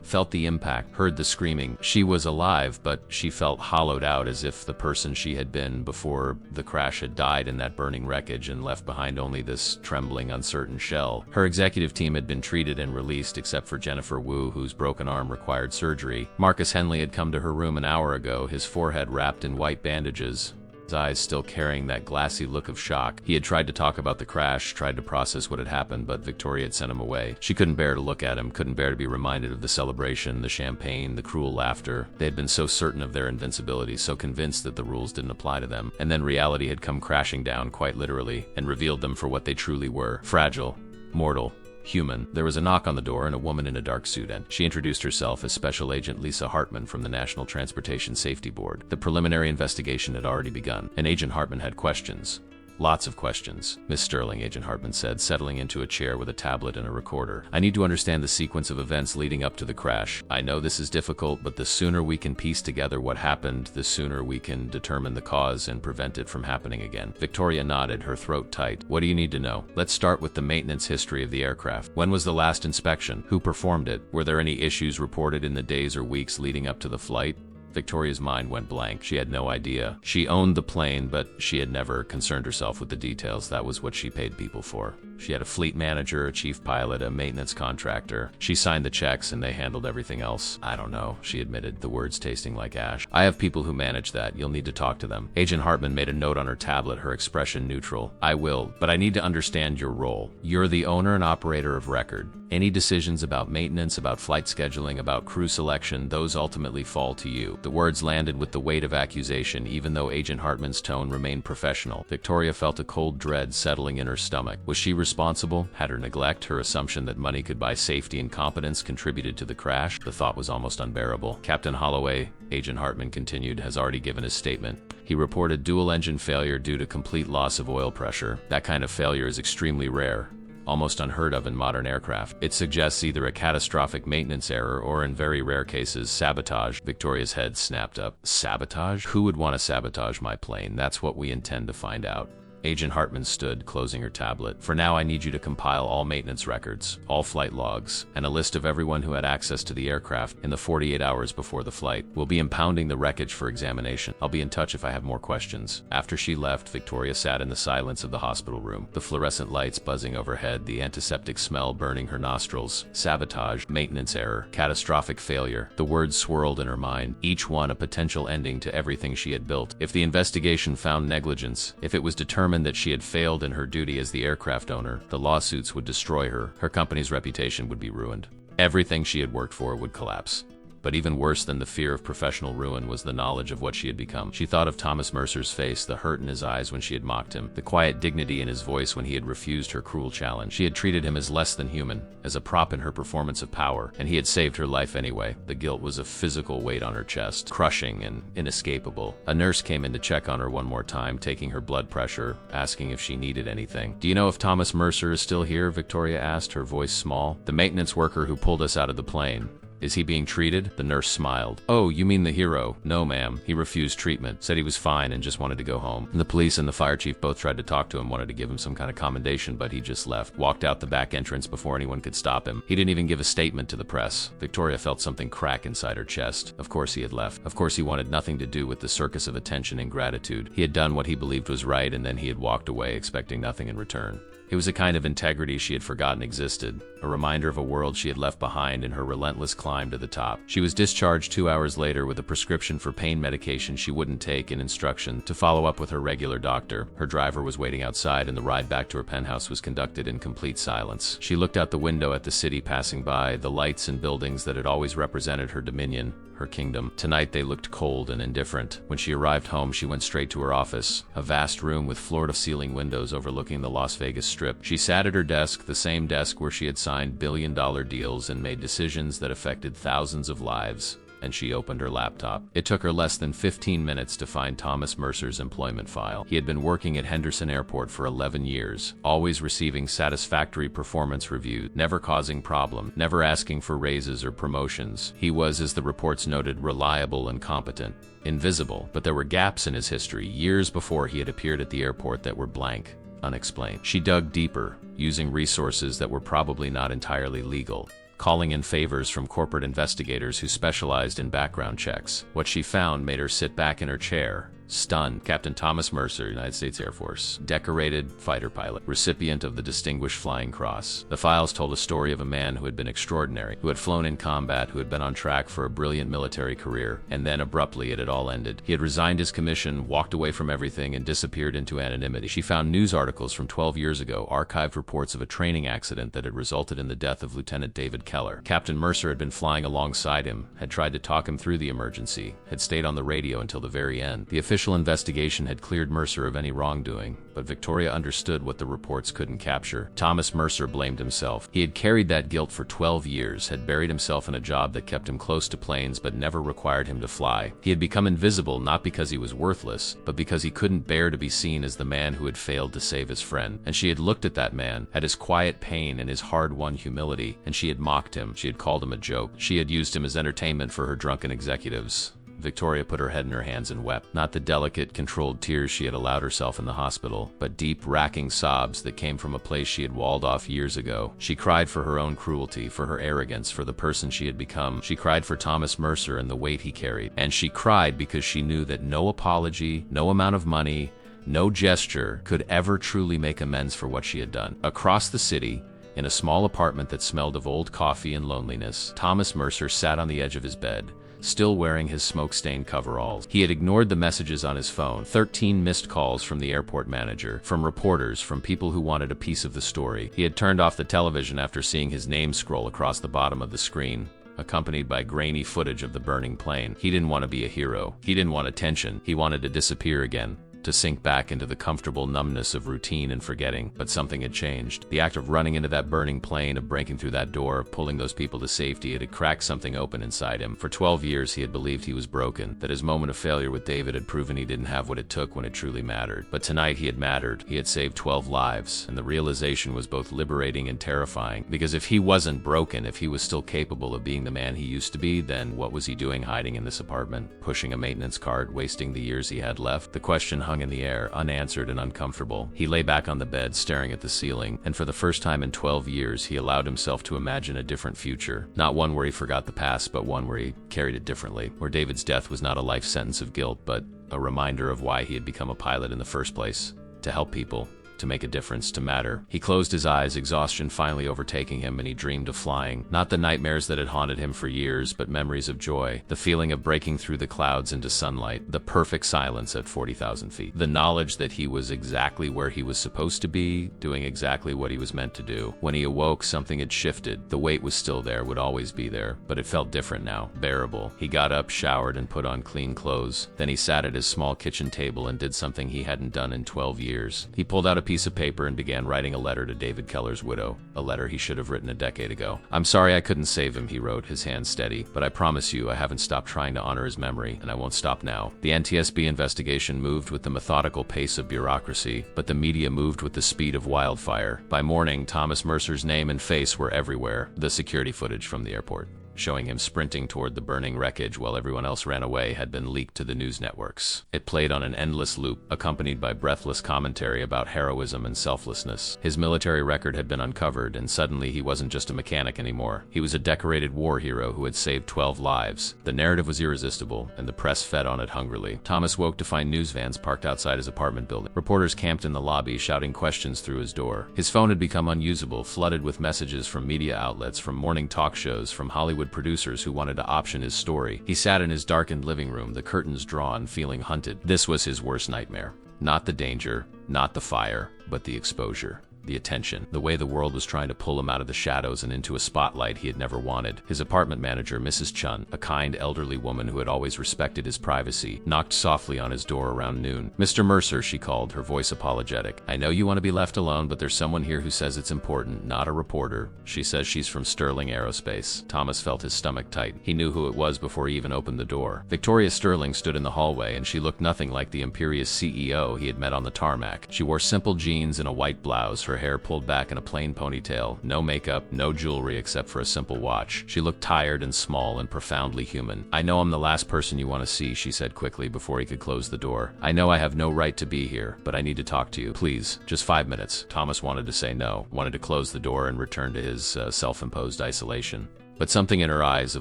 felt the impact, heard the screaming. She was alive, but she felt hollowed out, as if the person she had been before the crash had died in that burning wreckage and left behind only this trembling, uncertain shell. Her executive team had been treated and released, except for Jennifer Wu, whose broken arm required surgery. Marcus Henley had come to her room an hour ago, his forehead wrapped in white bandages, his eyes still carrying that glassy look of shock. He had tried to talk about the crash, tried to process what had happened, but Victoria had sent him away. She couldn't bear to look at him, couldn't bear to be reminded of the celebration, the champagne, the cruel laughter. They had been so certain of their invincibility, so convinced that the rules didn't apply to them. And then reality had come crashing down, quite literally, and revealed them for what they truly were: fragile, mortal, human. There was a knock on the door, and a woman in a dark suit entered. She introduced herself as Special Agent Lisa Hartman from the National Transportation Safety Board. The preliminary investigation had already begun, and Agent Hartman had questions. Lots of questions. "Miss Sterling," Agent Hartman said, settling into a chair with a tablet and a recorder, "I need to understand the sequence of events leading up to the crash. I know this is difficult, but the sooner we can piece together what happened, the sooner we can determine the cause and prevent it from happening again." Victoria nodded, her throat tight. "What do you need to know?" "Let's start with the maintenance history of the aircraft. When was the last inspection? Who performed it? Were there any issues reported in the days or weeks leading up to the flight?" Victoria's mind went blank. She had no idea. She owned the plane, but she had never concerned herself with the details. That was what she paid people for. She had a fleet manager, a chief pilot, a maintenance contractor. She signed the checks and they handled everything else. "I don't know," she admitted, the words tasting like ash. "I have people who manage that. You'll need to talk to them." Agent Hartman made a note on her tablet, her expression neutral. "I will, but I need to understand your role. You're the owner and operator of record. Any decisions about maintenance, about flight scheduling, about crew selection, those ultimately fall to you." The words landed with the weight of accusation, even though Agent Hartman's tone remained professional. Victoria felt a cold dread settling in her stomach. Was she responsible? Had her neglect, her assumption that money could buy safety and competence, contributed to the crash? The thought was almost unbearable. "Captain Holloway," Agent Hartman continued, "has already given his statement. He reported dual-engine failure due to complete loss of oil pressure. That kind of failure is extremely rare, almost unheard of in modern aircraft. It suggests either a catastrophic maintenance error or, in very rare cases, sabotage." Victoria's head snapped up. "Sabotage? Who would want to sabotage my plane? That's what we intend to find out." Agent Hartman stood, closing her tablet. "For now, I need you to compile all maintenance records, all flight logs, and a list of everyone who had access to the aircraft in the 48 hours before the flight. We'll be impounding the wreckage for examination. I'll be in touch if I have more questions." After she left, Victoria sat in the silence of the hospital room, the fluorescent lights buzzing overhead, the antiseptic smell burning her nostrils. Sabotage, maintenance error, catastrophic failure. The words swirled in her mind, each one a potential ending to everything she had built. If the investigation found negligence, if it was determined that she had failed in her duty as the aircraft owner, the lawsuits would destroy her. Her company's reputation would be ruined. Everything she had worked for would collapse. But even worse than the fear of professional ruin was the knowledge of what she had become. She thought of Thomas Mercer's face, the hurt in his eyes when she had mocked him, the quiet dignity in his voice when he had refused her cruel challenge. She had treated him as less than human, as a prop in her performance of power, and he had saved her life anyway. The guilt was a physical weight on her chest, crushing and inescapable. A nurse came in to check on her one more time, taking her blood pressure, asking if she needed anything. "Do you know if Thomas Mercer is still here?" Victoria asked, her voice small. "The maintenance worker who pulled us out of the plane. Is he being treated? The nurse smiled. Oh, you mean the hero? No, ma'am. He refused treatment, said he was fine and just wanted to go home. And the police and the fire chief both tried to talk to him, wanted to give him some kind of commendation, but he just left. Walked out the back entrance before anyone could stop him. He didn't even give a statement to the press. Victoria felt something crack inside her chest. Of course he had left. Of course he wanted nothing to do with the circus of attention and gratitude. He had done what he believed was right, and then he had walked away expecting nothing in return. It was a kind of integrity she had forgotten existed, a reminder of a world she had left behind in her relentless climb to the top. She was discharged 2 hours later with a prescription for pain medication she wouldn't take and instruction to follow up with her regular doctor. Her driver was waiting outside, and the ride back to her penthouse was conducted in complete silence. She looked out the window at the city passing by, the lights and buildings that had always represented her dominion, her kingdom. Tonight they looked cold and indifferent. When she arrived home, she went straight to her office, a vast room with floor-to-ceiling windows overlooking the Las Vegas Strip. She sat at her desk, the same desk where she had signed billion-dollar deals and made decisions that affected thousands of lives. And she opened her laptop. It took her less than 15 minutes to find Thomas Mercer's employment file. He had been working at Henderson Airport for 11 years, always receiving satisfactory performance reviews, never causing problems, never asking for raises or promotions. He was, as the reports noted, reliable and competent. Invisible, but there were gaps in his history, years before he had appeared at the airport, that were blank, unexplained. She dug deeper, using resources that were probably not entirely legal, calling in favors from corporate investigators who specialized in background checks. What she found made her sit back in her chair, stunned. Captain Thomas Mercer, United States Air Force, decorated fighter pilot, recipient of the Distinguished Flying Cross. The files told a story of a man who had been extraordinary, who had flown in combat, who had been on track for a brilliant military career, and then abruptly it had all ended. He had resigned his commission, walked away from everything, and disappeared into anonymity. She found news articles from 12 years ago, archived reports of a training accident that had resulted in the death of Lieutenant David Keller. Captain Mercer had been flying alongside him, had tried to talk him through the emergency, had stayed on the radio until the very end. The official investigation had cleared Mercer of any wrongdoing, but Victoria understood what the reports couldn't capture. Thomas Mercer blamed himself. He had carried that guilt for 12 years, had buried himself in a job that kept him close to planes but never required him to fly. He had become invisible not because he was worthless, but because he couldn't bear to be seen as the man who had failed to save his friend. And she had looked at that man, at his quiet pain and his hard-won humility, and she had mocked him. She had called him a joke. She had used him as entertainment for her drunken executives. Victoria put her head in her hands and wept. Not the delicate, controlled tears she had allowed herself in the hospital, but deep, racking sobs that came from a place she had walled off years ago. She cried for her own cruelty, for her arrogance, for the person she had become. She cried for Thomas Mercer and the weight he carried. And she cried because she knew that no apology, no amount of money, no gesture could ever truly make amends for what she had done. Across the city, in a small apartment that smelled of old coffee and loneliness, Thomas Mercer sat on the edge of his bed, still wearing his smoke-stained coveralls. He had ignored the messages on his phone, 13 missed calls from the airport manager, from reporters, from people who wanted a piece of the story. He had turned off the television after seeing his name scroll across the bottom of the screen, accompanied by grainy footage of the burning plane. He didn't want to be a hero. He didn't want attention. He wanted to disappear again, to sink back into the comfortable numbness of routine and forgetting. But something had changed. The act of running into that burning plane, of breaking through that door, of pulling those people to safety, it had cracked something open inside him. For 12 years he had believed he was broken, that his moment of failure with David had proven he didn't have what it took when it truly mattered. But tonight he had mattered. He had saved 12 lives, and the realization was both liberating and terrifying, because if he wasn't broken, if he was still capable of being the man he used to be, then what was he doing hiding in this apartment, pushing a maintenance cart, wasting the years he had left? The question hung in the air, unanswered and uncomfortable. He lay back on the bed, staring at the ceiling, and for the first time in 12 years, he allowed himself to imagine a different future. Not one where he forgot the past, but one where he carried it differently, where David's death was not a life sentence of guilt, but a reminder of why he had become a pilot in the first place: to help people, to make a difference, to matter. He closed his eyes, exhaustion finally overtaking him, and he dreamed of flying. Not the nightmares that had haunted him for years, but memories of joy. The feeling of breaking through the clouds into sunlight. The perfect silence at 40,000 feet. The knowledge that he was exactly where he was supposed to be, doing exactly what he was meant to do. When he awoke, something had shifted. The weight was still there, would always be there, but it felt different now, bearable. He got up, showered, and put on clean clothes. Then he sat at his small kitchen table and did something he hadn't done in 12 years. He pulled out a piece of paper and began writing a letter to David Keller's widow, a letter he should have written a decade ago. "I'm sorry I couldn't save him," he wrote, his hand steady, "but I promise you I haven't stopped trying to honor his memory, and I won't stop now." The NTSB investigation moved with the methodical pace of bureaucracy, but the media moved with the speed of wildfire. By morning, Thomas Mercer's name and face were everywhere, the security footage from the airport, showing him sprinting toward the burning wreckage while everyone else ran away, had been leaked to the news networks. It played on an endless loop, accompanied by breathless commentary about heroism and selflessness. His military record had been uncovered, and suddenly he wasn't just a mechanic anymore. He was a decorated war hero who had saved 12 lives. The narrative was irresistible, and the press fed on it hungrily. Thomas woke to find news vans parked outside his apartment building. Reporters camped in the lobby, shouting questions through his door. His phone had become unusable, flooded with messages from media outlets, from morning talk shows, from Hollywood producers who wanted to option his story. He sat in his darkened living room, the curtains drawn, feeling hunted. This was his worst nightmare. Not the danger, not the fire, but the exposure. The attention, the way the world was trying to pull him out of the shadows and into a spotlight he had never wanted. His apartment manager, Mrs. Chun, a kind elderly woman who had always respected his privacy, knocked softly on his door around noon. "Mr. Mercer," she called, her voice apologetic. "I know you want to be left alone, but there's someone here who says it's important, not a reporter. She says she's from Sterling Aerospace." Thomas felt his stomach tight. He knew who it was before he even opened the door. Victoria Sterling stood in the hallway, and she looked nothing like the imperious CEO he had met on the tarmac. She wore simple jeans and a white blouse, her hair pulled back in a plain ponytail, no makeup, no jewelry except for a simple watch. She looked tired and small and profoundly human. "I know I'm the last person you want to see," she said quickly before he could close the door. "I know I have no right to be here, but I need to talk to you. Please, just 5 minutes." Thomas wanted to say no, wanted to close the door and return to his self-imposed isolation. But something in her eyes, a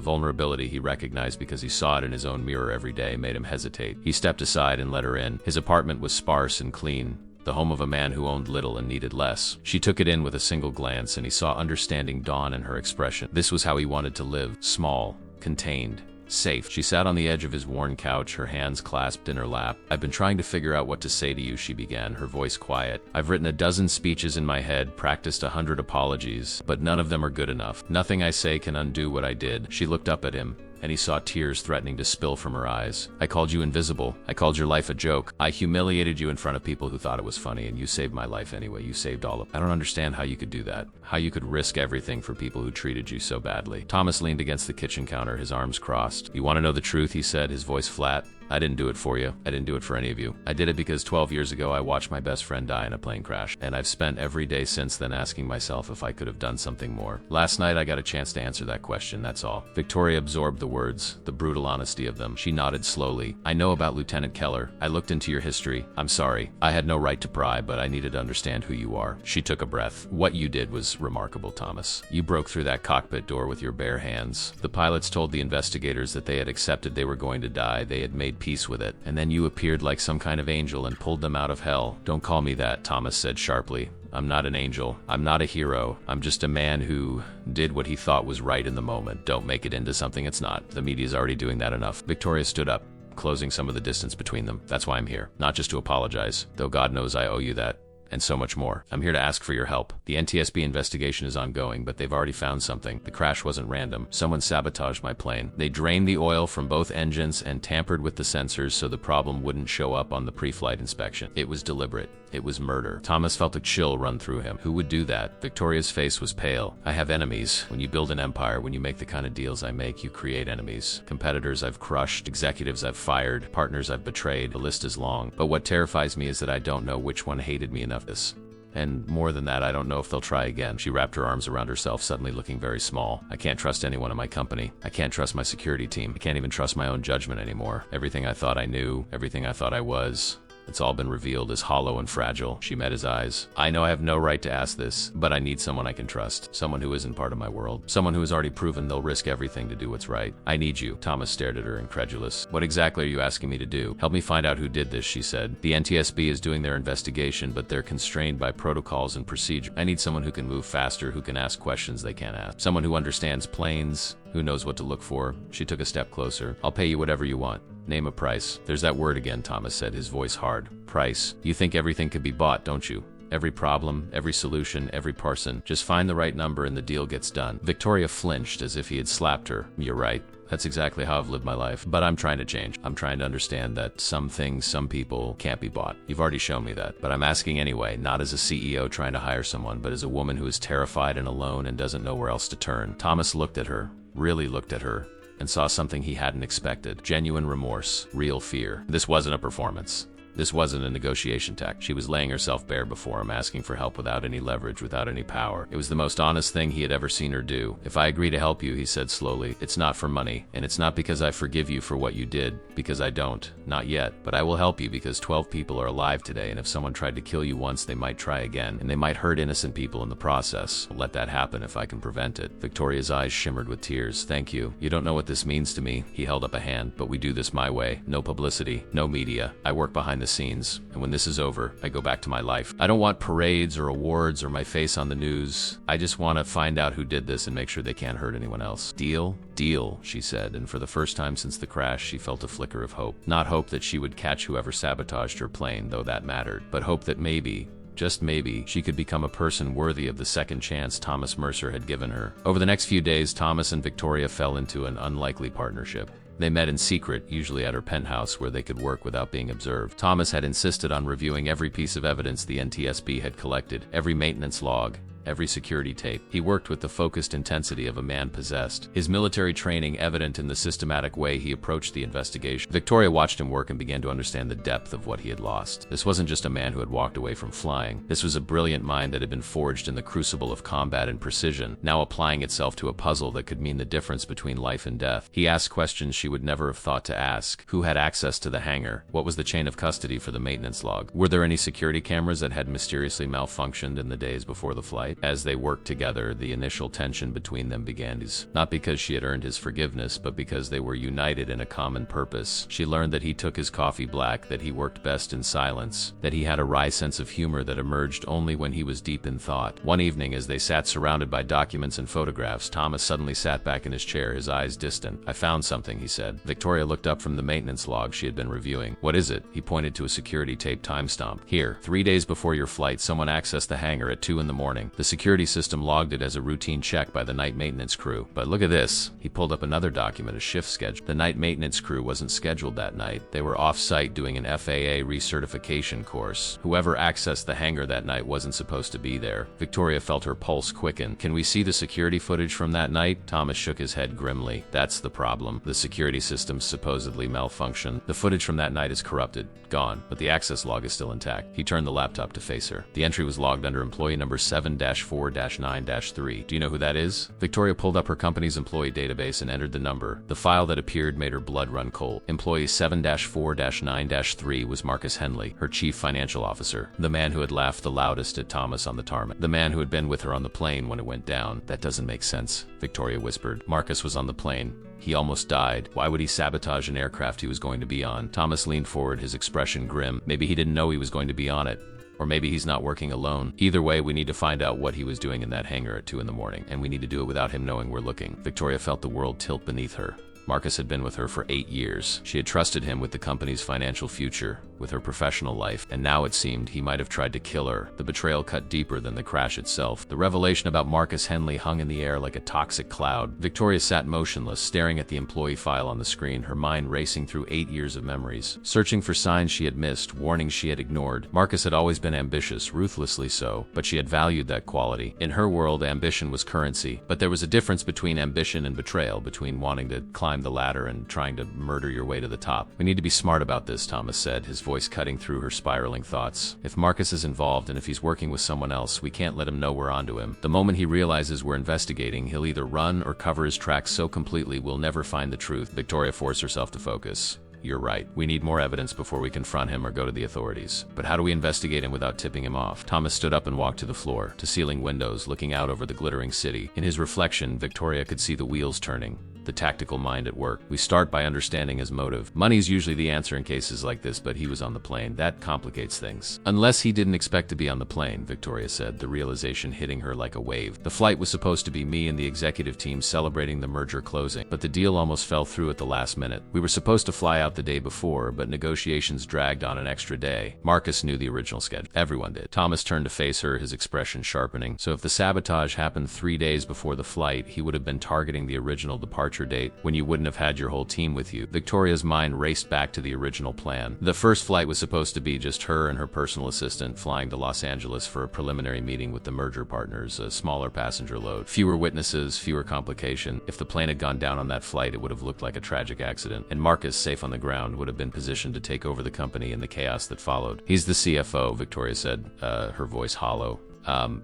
vulnerability he recognized because he saw it in his own mirror every day, made him hesitate. He stepped aside and let her in. His apartment was sparse and clean, the home of a man who owned little and needed less. She took it in with a single glance, and he saw understanding dawn in her expression. This was how he wanted to live: small, contained, safe. She sat on the edge of his worn couch, her hands clasped in her lap. "I've been trying to figure out what to say to you," she began, her voice quiet. "I've written a dozen speeches in my head, practiced 100 apologies, but none of them are good enough. Nothing I say can undo what I did." She looked up at him, and he saw tears threatening to spill from her eyes. "I called you invisible. I called your life a joke. I humiliated you in front of people who thought it was funny, and you saved my life anyway. You saved all of it. I don't understand how you could do that. How you could risk everything for people who treated you so badly." Thomas leaned against the kitchen counter, his arms crossed. "You want to know the truth?" he said, his voice flat. "I didn't do it for you. I didn't do it for any of you. I did it because 12 years ago I watched my best friend die in a plane crash, and I've spent every day since then asking myself if I could have done something more. Last night I got a chance to answer that question, that's all." Victoria absorbed the words, the brutal honesty of them. She nodded slowly. "I know about Lieutenant Keller. I looked into your history. I'm sorry. I had no right to pry, but I needed to understand who you are." She took a breath. "What you did was remarkable, Thomas. You broke through that cockpit door with your bare hands. The pilots told the investigators that they had accepted they were going to die. They had made peace with it. And then you appeared like some kind of angel and pulled them out of hell." "Don't call me that," Thomas said sharply. "I'm not an angel. I'm not a hero. I'm just a man who did what he thought was right in the moment. Don't make it into something it's not. The media's already doing that enough." Victoria stood up, closing some of the distance between them. "That's why I'm here. Not just to apologize, though God knows I owe you that. And so much more. I'm here to ask for your help. The NTSB investigation is ongoing, but they've already found something. The crash wasn't random. Someone sabotaged my plane. They drained the oil from both engines and tampered with the sensors so the problem wouldn't show up on the pre-flight inspection. It was deliberate. It was murder." Thomas felt a chill run through him. Who would do that? Victoria's face was pale. "I have enemies. When you build an empire, when you make the kind of deals I make, you create enemies. Competitors I've crushed, executives I've fired, partners I've betrayed. The list is long. But what terrifies me is that I don't know which one hated me enough this. And more than that, I don't know if they'll try again." She wrapped her arms around herself, suddenly looking very small. "I can't trust anyone in my company. I can't trust my security team. I can't even trust my own judgment anymore. Everything I thought I knew, everything I thought I was, it's all been revealed as hollow and fragile." She met his eyes. "I know I have no right to ask this, but I need someone I can trust. Someone who isn't part of my world. Someone who has already proven they'll risk everything to do what's right. I need you." Thomas stared at her, incredulous. "What exactly are you asking me to do?" "Help me find out who did this," she said. "The NTSB is doing their investigation, but they're constrained by protocols and procedure. I need someone who can move faster, who can ask questions they can't ask. Someone who understands planes, who knows what to look for." She took a step closer. "I'll pay you whatever you want. Name a price." "There's that word again," Thomas said, his voice hard. "Price. You think everything could be bought, don't you? Every problem, every solution, every person. Just find the right number and the deal gets done." Victoria flinched as if he had slapped her. "You're right. That's exactly how I've lived my life. But I'm trying to change. I'm trying to understand that some things, some people can't be bought. You've already shown me that. But I'm asking anyway, not as a CEO trying to hire someone, but as a woman who is terrified and alone and doesn't know where else to turn." Thomas looked at her, really looked at her, and saw something he hadn't expected. Genuine remorse, real fear. This wasn't a performance. This wasn't a negotiation tact. She was laying herself bare before him, asking for help without any leverage, without any power. It was the most honest thing he had ever seen her do. "If I agree to help you," he said slowly, "it's not for money, and it's not because I forgive you for what you did, because I don't. Not yet. But I will help you because 12 people are alive today, and if someone tried to kill you once, they might try again, and they might hurt innocent people in the process. I'll let that happen if I can prevent it." Victoria's eyes shimmered with tears. "Thank you. You don't know what this means to me." He held up a hand. "But we do this my way. No publicity, no media. I work behind the scenes, and when this is over, I go back to my life. I don't want parades or awards or my face on the news. I just want to find out who did this and make sure they can't hurt anyone else." "Deal? Deal," she said, and for the first time since the crash, she felt a flicker of hope. Not hope that she would catch whoever sabotaged her plane, though that mattered, but hope that maybe, just maybe, she could become a person worthy of the second chance Thomas Mercer had given her. Over the next few days, Thomas and Victoria fell into an unlikely partnership. They met in secret, usually at her penthouse where they could work without being observed. Thomas had insisted on reviewing every piece of evidence the NTSB had collected, every maintenance log, every security tape. He worked with the focused intensity of a man possessed, his military training evident in the systematic way he approached the investigation. Victoria watched him work and began to understand the depth of what he had lost. This wasn't just a man who had walked away from flying. This was a brilliant mind that had been forged in the crucible of combat and precision, now applying itself to a puzzle that could mean the difference between life and death. He asked questions she would never have thought to ask. Who had access to the hangar? What was the chain of custody for the maintenance log? Were there any security cameras that had mysteriously malfunctioned in the days before the flight? As they worked together, the initial tension between them began, not because she had earned his forgiveness, but because they were united in a common purpose. She learned that he took his coffee black, that he worked best in silence, that he had a wry sense of humor that emerged only when he was deep in thought. One evening, as they sat surrounded by documents and photographs, Thomas suddenly sat back in his chair, his eyes distant. "I found something," he said. Victoria looked up from the maintenance log she had been reviewing. "What is it?" He pointed to a security tape timestamp. "Here, 3 days before your flight, someone accessed the hangar at 2 in the morning. The security system logged it as a routine check by the night maintenance crew. But look at this." He pulled up another document, a shift schedule. The night maintenance crew wasn't scheduled that night. They were off-site doing an FAA recertification course. Whoever accessed the hangar that night wasn't supposed to be there. Victoria felt her pulse quicken. "Can we see the security footage from that night?" Thomas shook his head grimly. "That's the problem. The security system supposedly malfunctioned. The footage from that night is corrupted, gone, but the access log is still intact." He turned the laptop to face her. The entry was logged under employee number 7-4-9-3. "Do you know who that is?" Victoria pulled up her company's employee database and entered the number. The file that appeared made her blood run cold. Employee 7-4-9-3 was Marcus Henley, her chief financial officer, the man who had laughed the loudest at Thomas on the tarmac, the man who had been with her on the plane when it went down. "That doesn't make sense," Victoria whispered. "Marcus was on the plane. He almost died. Why would he sabotage an aircraft he was going to be on?" Thomas leaned forward, his expression grim. "Maybe he didn't know he was going to be on it. Or maybe he's not working alone. Either way, we need to find out what he was doing in that hangar at 2 in the morning, and we need to do it without him knowing we're looking." Victoria felt the world tilt beneath her. Marcus had been with her for 8 years. She had trusted him with the company's financial future, with her professional life, and now it seemed he might have tried to kill her. The betrayal cut deeper than the crash itself. The revelation about Marcus Henley hung in the air like a toxic cloud. Victoria sat motionless, staring at the employee file on the screen, her mind racing through 8 years of memories, searching for signs she had missed, warnings she had ignored. Marcus had always been ambitious, ruthlessly so, but she had valued that quality. In her world, ambition was currency, but there was a difference between ambition and betrayal, between wanting to climb the ladder and trying to murder your way to the top. "We need to be smart about this," Thomas said, his voice cutting through her spiraling thoughts. "If Marcus is involved and if he's working with someone else, we can't let him know we're onto him. The moment he realizes we're investigating, he'll either run or cover his tracks so completely we'll never find the truth." Victoria forced herself to focus. "You're right. We need more evidence before we confront him or go to the authorities. But how do we investigate him without tipping him off?" Thomas stood up and walked to the floor, to ceiling windows, looking out over the glittering city. In his reflection, Victoria could see the wheels turning, the tactical mind at work. "We start by understanding his motive. Money's usually the answer in cases like this, but he was on the plane. That complicates things." "Unless he didn't expect to be on the plane," Victoria said, the realization hitting her like a wave. "The flight was supposed to be me and the executive team celebrating the merger closing, but the deal almost fell through at the last minute. We were supposed to fly out the day before, but negotiations dragged on an extra day." Marcus knew the original schedule. Everyone did. Thomas turned to face her, his expression sharpening. "So if the sabotage happened 3 days before the flight, he would have been targeting the original departure departure date, when you wouldn't have had your whole team with you. Victoria's mind raced back to the original plan. The first flight was supposed to be just her and her personal assistant flying to Los Angeles for a preliminary meeting with the merger partners, a smaller passenger load. Fewer witnesses, fewer complication. If the plane had gone down on that flight, it would have looked like a tragic accident, and Marcus, safe on the ground, would have been positioned to take over the company in the chaos that followed. He's the CFO, Victoria said, her voice hollow.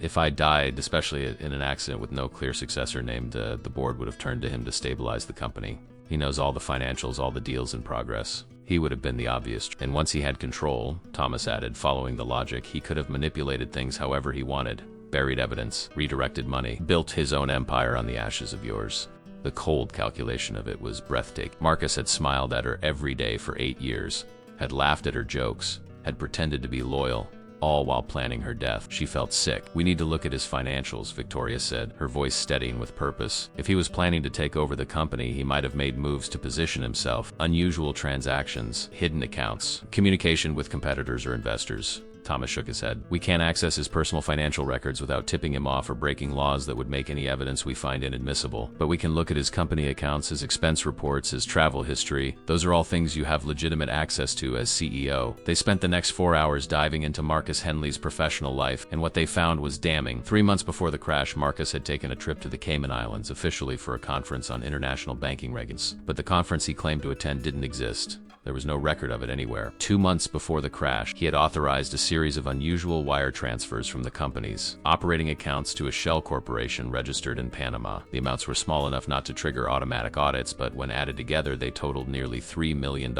If I died, especially in an accident with no clear successor named, the board would have turned to him to stabilize the company. He knows all the financials, all the deals in progress. He would have been the obvious. And once he had control, Thomas added, following the logic, he could have manipulated things however he wanted. Buried evidence, redirected money, built his own empire on the ashes of yours. The cold calculation of it was breathtaking. Marcus had smiled at her every day for 8 years, had laughed at her jokes, had pretended to be loyal, all while planning her death. She felt sick. We need to look at his financials, Victoria said, her voice steady and with purpose. If he was planning to take over the company, he might have made moves to position himself. Unusual transactions, hidden accounts, communication with competitors or investors. Thomas shook his head. We can't access his personal financial records without tipping him off or breaking laws that would make any evidence we find inadmissible. But we can look at his company accounts, his expense reports, his travel history. Those are all things you have legitimate access to as CEO. They spent the next 4 hours diving into Marcus Henley's professional life, and what they found was damning. 3 months before the crash, Marcus had taken a trip to the Cayman Islands, officially for a conference on international banking regulations. But the conference he claimed to attend didn't exist. There was no record of it anywhere. 2 months before the crash, he had authorized a series of unusual wire transfers from the company's operating accounts to a shell corporation registered in Panama. The amounts were small enough not to trigger automatic audits, but when added together, they totaled nearly $3 million.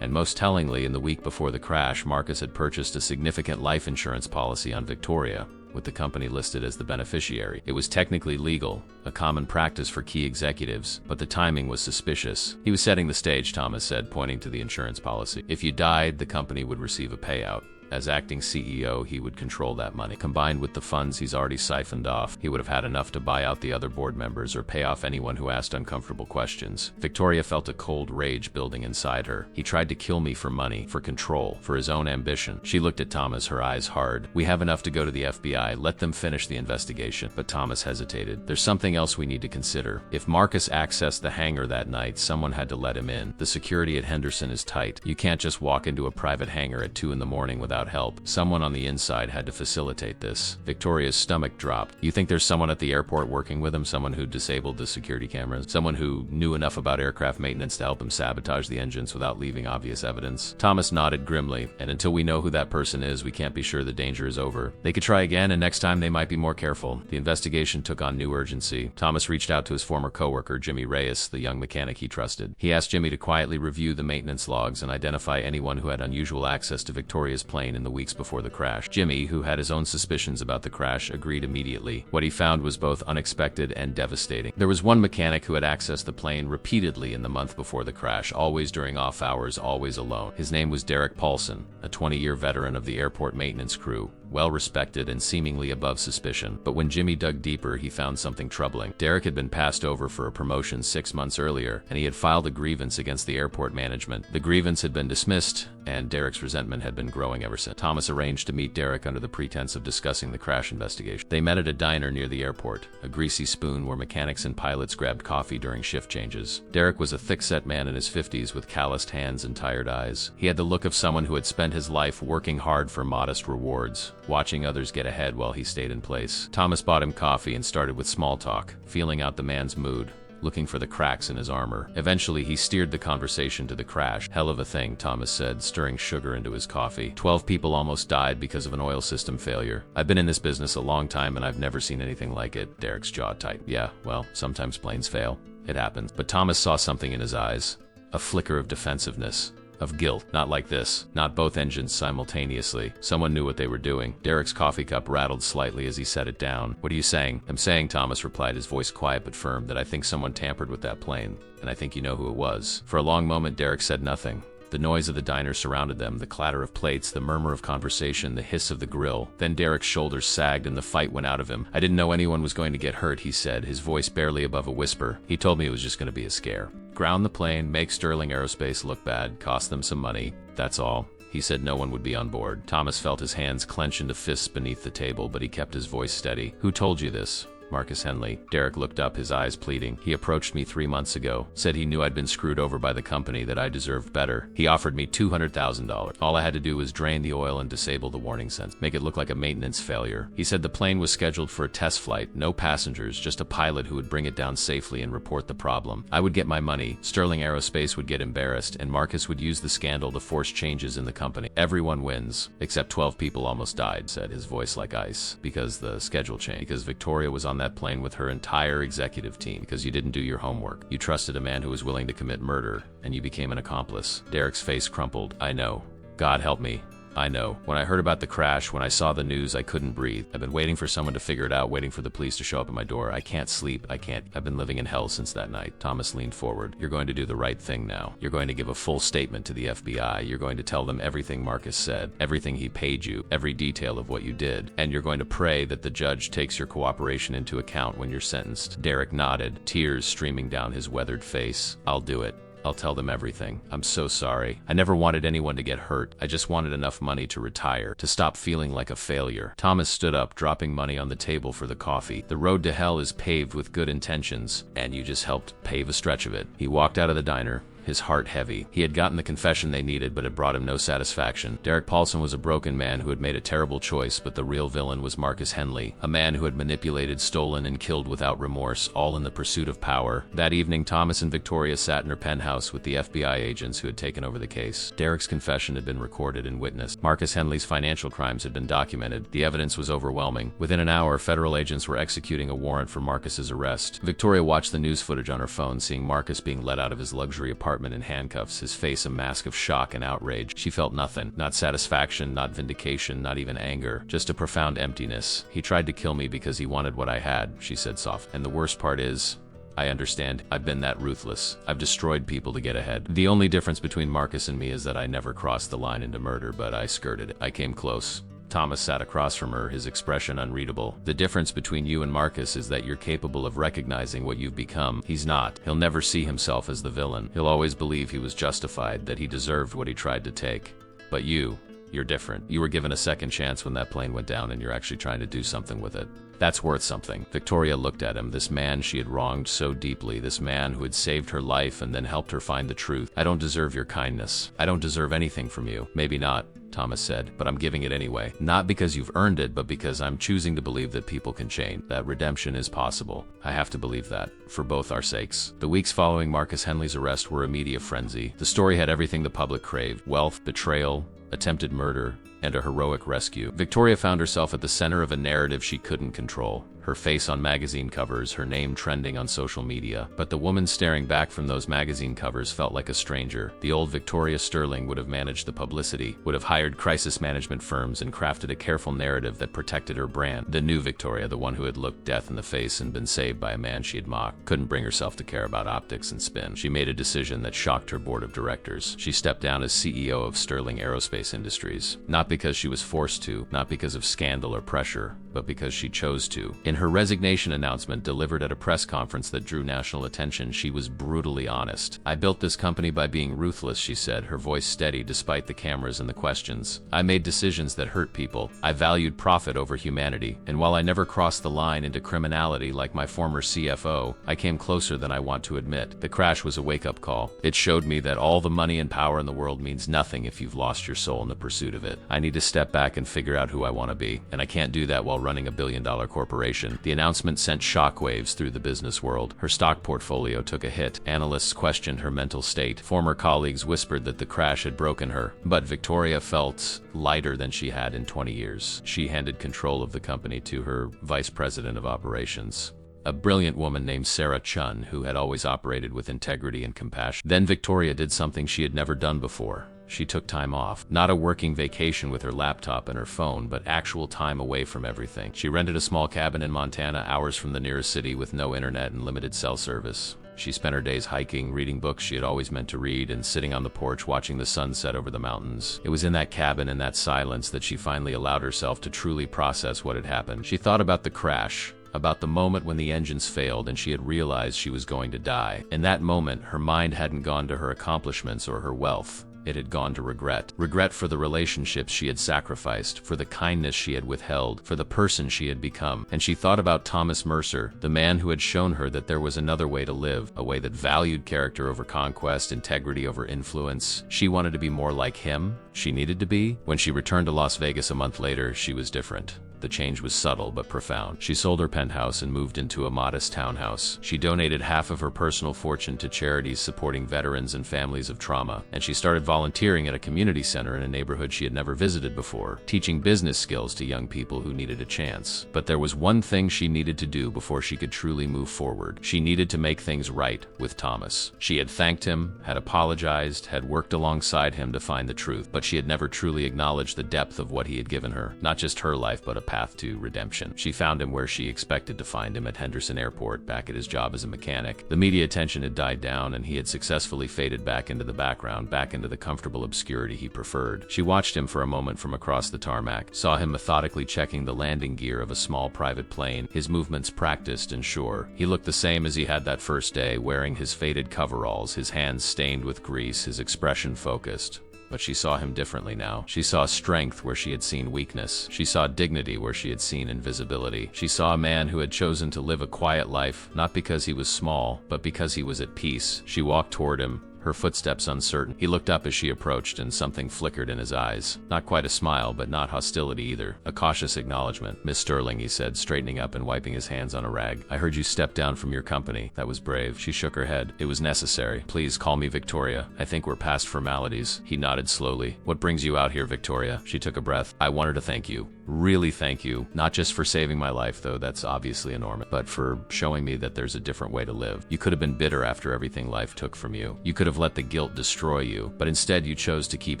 And most tellingly, in the week before the crash, Marcus had purchased a significant life insurance policy on Victoria, with the company listed as the beneficiary. It was technically legal, a common practice for key executives, but the timing was suspicious. He was setting the stage, Thomas said, pointing to the insurance policy. If you died, the company would receive a payout. As acting CEO, he would control that money. Combined with the funds he's already siphoned off, he would have had enough to buy out the other board members or pay off anyone who asked uncomfortable questions. Victoria felt a cold rage building inside her. He tried to kill me for money, for control, for his own ambition. She looked at Thomas, her eyes hard. We have enough to go to the FBI. Let them finish the investigation. But Thomas hesitated. There's something else we need to consider. If Marcus accessed the hangar that night, someone had to let him in. The security at Henderson is tight. You can't just walk into a private hangar at 2 in the morning without help. Someone on the inside had to facilitate this. Victoria's stomach dropped. You think there's someone at the airport working with him? Someone who disabled the security cameras? Someone who knew enough about aircraft maintenance to help him sabotage the engines without leaving obvious evidence? Thomas nodded grimly. And until we know who that person is, we can't be sure the danger is over. They could try again, and next time they might be more careful. The investigation took on new urgency. Thomas reached out to his former coworker, Jimmy Reyes, the young mechanic he trusted. He asked Jimmy to quietly review the maintenance logs and identify anyone who had unusual access to Victoria's plane in the weeks before the crash. Jimmy, who had his own suspicions about the crash, agreed immediately. What he found was both unexpected and devastating. There was one mechanic who had accessed the plane repeatedly in the month before the crash, always during off hours, always alone. His name was Derek Paulson, a 20-year veteran of the airport maintenance crew, well-respected and seemingly above suspicion. But when Jimmy dug deeper, he found something troubling. Derek had been passed over for a promotion 6 months earlier, and he had filed a grievance against the airport management. The grievance had been dismissed, and Derek's resentment had been growing ever since. Thomas arranged to meet Derek under the pretense of discussing the crash investigation. They met at a diner near the airport, a greasy spoon where mechanics and pilots grabbed coffee during shift changes. Derek was a thick-set man in his 50s with calloused hands and tired eyes. He had the look of someone who had spent his life working hard for modest rewards, watching others get ahead while he stayed in place. Thomas bought him coffee and started with small talk, feeling out the man's mood, looking for the cracks in his armor. Eventually, he steered the conversation to the crash. Hell of a thing, Thomas said, stirring sugar into his coffee. 12 people almost died because of an oil system failure. I've been in this business a long time and I've never seen anything like it. Derek's jaw tightened. Yeah, well, sometimes planes fail. It happens. But Thomas saw something in his eyes. A flicker of defensiveness. Of guilt. Not like this. Not both engines simultaneously. Someone knew what they were doing. Derek's coffee cup rattled slightly as he set it down. What are you saying? I'm saying, Thomas replied, his voice quiet but firm, that I think someone tampered with that plane. And I think you know who it was. For a long moment, Derek said nothing. The noise of the diner surrounded them, the clatter of plates, the murmur of conversation, the hiss of the grill. Then Derek's shoulders sagged and the fight went out of him. I didn't know anyone was going to get hurt, he said, his voice barely above a whisper. He told me it was just going to be a scare. Ground the plane, make Sterling Aerospace look bad, cost them some money. That's all. He said no one would be on board. Thomas felt his hands clench into fists beneath the table, but he kept his voice steady. Who told you this? Marcus Henley. Derek looked up, his eyes pleading. He approached me 3 months ago, said he knew I'd been screwed over by the company, that I deserved better. He offered me $200,000. All I had to do was drain the oil and disable the warning sensor, make it look like a maintenance failure. He said the plane was scheduled for a test flight, no passengers, just a pilot who would bring it down safely and report the problem. I would get my money, Sterling Aerospace would get embarrassed, and Marcus would use the scandal to force changes in the company. Everyone wins, except 12 people almost died, said, his voice like ice. Because the schedule changed. Because Victoria was on that plane with her entire executive team. Because you didn't do your homework. You trusted a man who was willing to commit murder, and you became an accomplice. Derek's face crumpled. I know. God help me. I know. When I heard about the crash, when I saw the news, I couldn't breathe. I've been waiting for someone to figure it out, waiting for the police to show up at my door. I can't sleep. I've been living in hell since that night. Thomas leaned forward. You're going to do the right thing now. You're going to give a full statement to the FBI. You're going to tell them everything Marcus said, everything he paid you, every detail of what you did. And you're going to pray that the judge takes your cooperation into account when you're sentenced. Derek nodded, tears streaming down his weathered face. I'll do it. I'll tell them everything. I'm so sorry. I never wanted anyone to get hurt. I just wanted enough money to retire, to stop feeling like a failure. Thomas stood up, dropping money on the table for the coffee. The road to hell is paved with good intentions, and you just helped pave a stretch of it. He walked out of the diner, his heart heavy. He had gotten the confession they needed, but it brought him no satisfaction. Derek Paulson was a broken man who had made a terrible choice, but the real villain was Marcus Henley, a man who had manipulated, stolen, and killed without remorse, all in the pursuit of power. That evening, Thomas and Victoria sat in her penthouse with the FBI agents who had taken over the case. Derek's confession had been recorded and witnessed. Marcus Henley's financial crimes had been documented. The evidence was overwhelming. Within an hour, federal agents were executing a warrant for Marcus's arrest. Victoria watched the news footage on her phone, seeing Marcus being let out of his luxury apartment in handcuffs, his face a mask of shock and outrage. She felt nothing. Not satisfaction, not vindication, not even anger. Just a profound emptiness. He tried to kill me because he wanted what I had, she said softly. And the worst part is, I understand. I've been that ruthless. I've destroyed people to get ahead. The only difference between Marcus and me is that I never crossed the line into murder, but I skirted it. I came close. Thomas sat across from her, his expression unreadable. The difference between you and Marcus is that you're capable of recognizing what you've become. He's not. He'll never see himself as the villain. He'll always believe he was justified, that he deserved what he tried to take. But you're different. You were given a second chance when that plane went down, and you're actually trying to do something with it. That's worth something. Victoria looked at him, this man she had wronged so deeply, this man who had saved her life and then helped her find the truth. I don't deserve your kindness. I don't deserve anything from you. Maybe not, Thomas said, but I'm giving it anyway. Not because you've earned it, but because I'm choosing to believe that people can change, that redemption is possible. I have to believe that, for both our sakes. The weeks following Marcus Henley's arrest were a media frenzy. The story had everything the public craved: wealth, betrayal, attempted murder, and a heroic rescue. Victoria found herself at the center of a narrative she couldn't control. Her face on magazine covers, her name trending on social media. But the woman staring back from those magazine covers felt like a stranger. The old Victoria Sterling would have managed the publicity, would have hired crisis management firms and crafted a careful narrative that protected her brand. The new Victoria, the one who had looked death in the face and been saved by a man she had mocked, couldn't bring herself to care about optics and spin. She made a decision that shocked her board of directors. She stepped down as CEO of Sterling Aerospace Industries. Not because she was forced to, not because of scandal or pressure, but because she chose to. In her resignation announcement delivered at a press conference that drew national attention, she was brutally honest. I built this company by being ruthless, she said, her voice steady despite the cameras and the questions. I made decisions that hurt people. I valued profit over humanity. And while I never crossed the line into criminality like my former CFO, I came closer than I want to admit. The crash was a wake-up call. It showed me that all the money and power in the world means nothing if you've lost your soul in the pursuit of it. I need to step back and figure out who I want to be. And I can't do that while running a billion-dollar corporation. The announcement sent shockwaves through the business world. Her stock portfolio took a hit. Analysts questioned her mental state. Former colleagues whispered that the crash had broken her. But Victoria felt lighter than she had in 20 years. She handed control of the company to her vice president of operations, a brilliant woman named Sarah Chun, who had always operated with integrity and compassion. Then Victoria did something she had never done before. She took time off. Not a working vacation with her laptop and her phone, but actual time away from everything. She rented a small cabin in Montana, hours from the nearest city, with no internet and limited cell service. She spent her days hiking, reading books she had always meant to read, and sitting on the porch watching the sun set over the mountains. It was in that cabin, in that silence, that she finally allowed herself to truly process what had happened. She thought about the crash, about the moment when the engines failed and she had realized she was going to die. In that moment, her mind hadn't gone to her accomplishments or her wealth. it had gone to regret. Regret for the relationships she had sacrificed, for the kindness she had withheld, for the person she had become. And she thought about Thomas Mercer, the man who had shown her that there was another way to live, a way that valued character over conquest, integrity over influence. She wanted to be more like him. She needed to be. When she returned to Las Vegas a month later, she was different. The change was subtle but profound. She sold her penthouse and moved into a modest townhouse. She donated half of her personal fortune to charities supporting veterans and families of trauma. And she started volunteering at a community center in a neighborhood she had never visited before, teaching business skills to young people who needed a chance. But there was one thing she needed to do before she could truly move forward. She needed to make things right with Thomas. She had thanked him, had apologized, had worked alongside him to find the truth, but she had never truly acknowledged the depth of what he had given her. Not just her life, but a path to redemption. She found him where she expected to find him, at Henderson Airport, back at his job as a mechanic. The media attention had died down, and he had successfully faded back into the background, back into the comfortable obscurity he preferred. She watched him for a moment from across the tarmac, saw him methodically checking the landing gear of a small private plane, his movements practiced and sure. He looked the same as he had that first day, wearing his faded coveralls, his hands stained with grease, his expression focused. But she saw him differently now. She saw strength where she had seen weakness. She saw dignity where she had seen invisibility. She saw a man who had chosen to live a quiet life, not because he was small, but because he was at peace. She walked toward him, her footsteps uncertain. He looked up as she approached, and something flickered in his eyes. Not quite a smile, but not hostility either. A cautious acknowledgement. "Miss Sterling," he said, straightening up and wiping his hands on a rag. "I heard you step down from your company. That was brave." She shook her head. "It was necessary. Please call me Victoria. I think we're past formalities." He nodded slowly. "What brings you out here, Victoria?" She took a breath. "I wanted to thank you. Really thank you. Not just for saving my life, though that's obviously enormous, but for showing me that there's a different way to live. You could have been bitter after everything life took from you. You could have let the guilt destroy you, but instead you chose to keep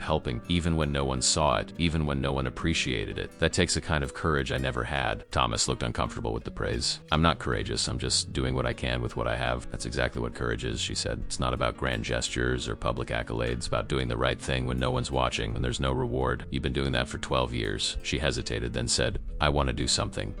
helping, even when no one saw it, even when no one appreciated it. That takes a kind of courage I never had." Thomas looked uncomfortable with the praise. "I'm not courageous. I'm just doing what I can with what I have." "That's exactly what courage is," she said. "It's not about grand gestures or public accolades, about doing the right thing when no one's watching, when there's no reward. You've been doing that for 12 years. She hesitated, then said, "I want to do something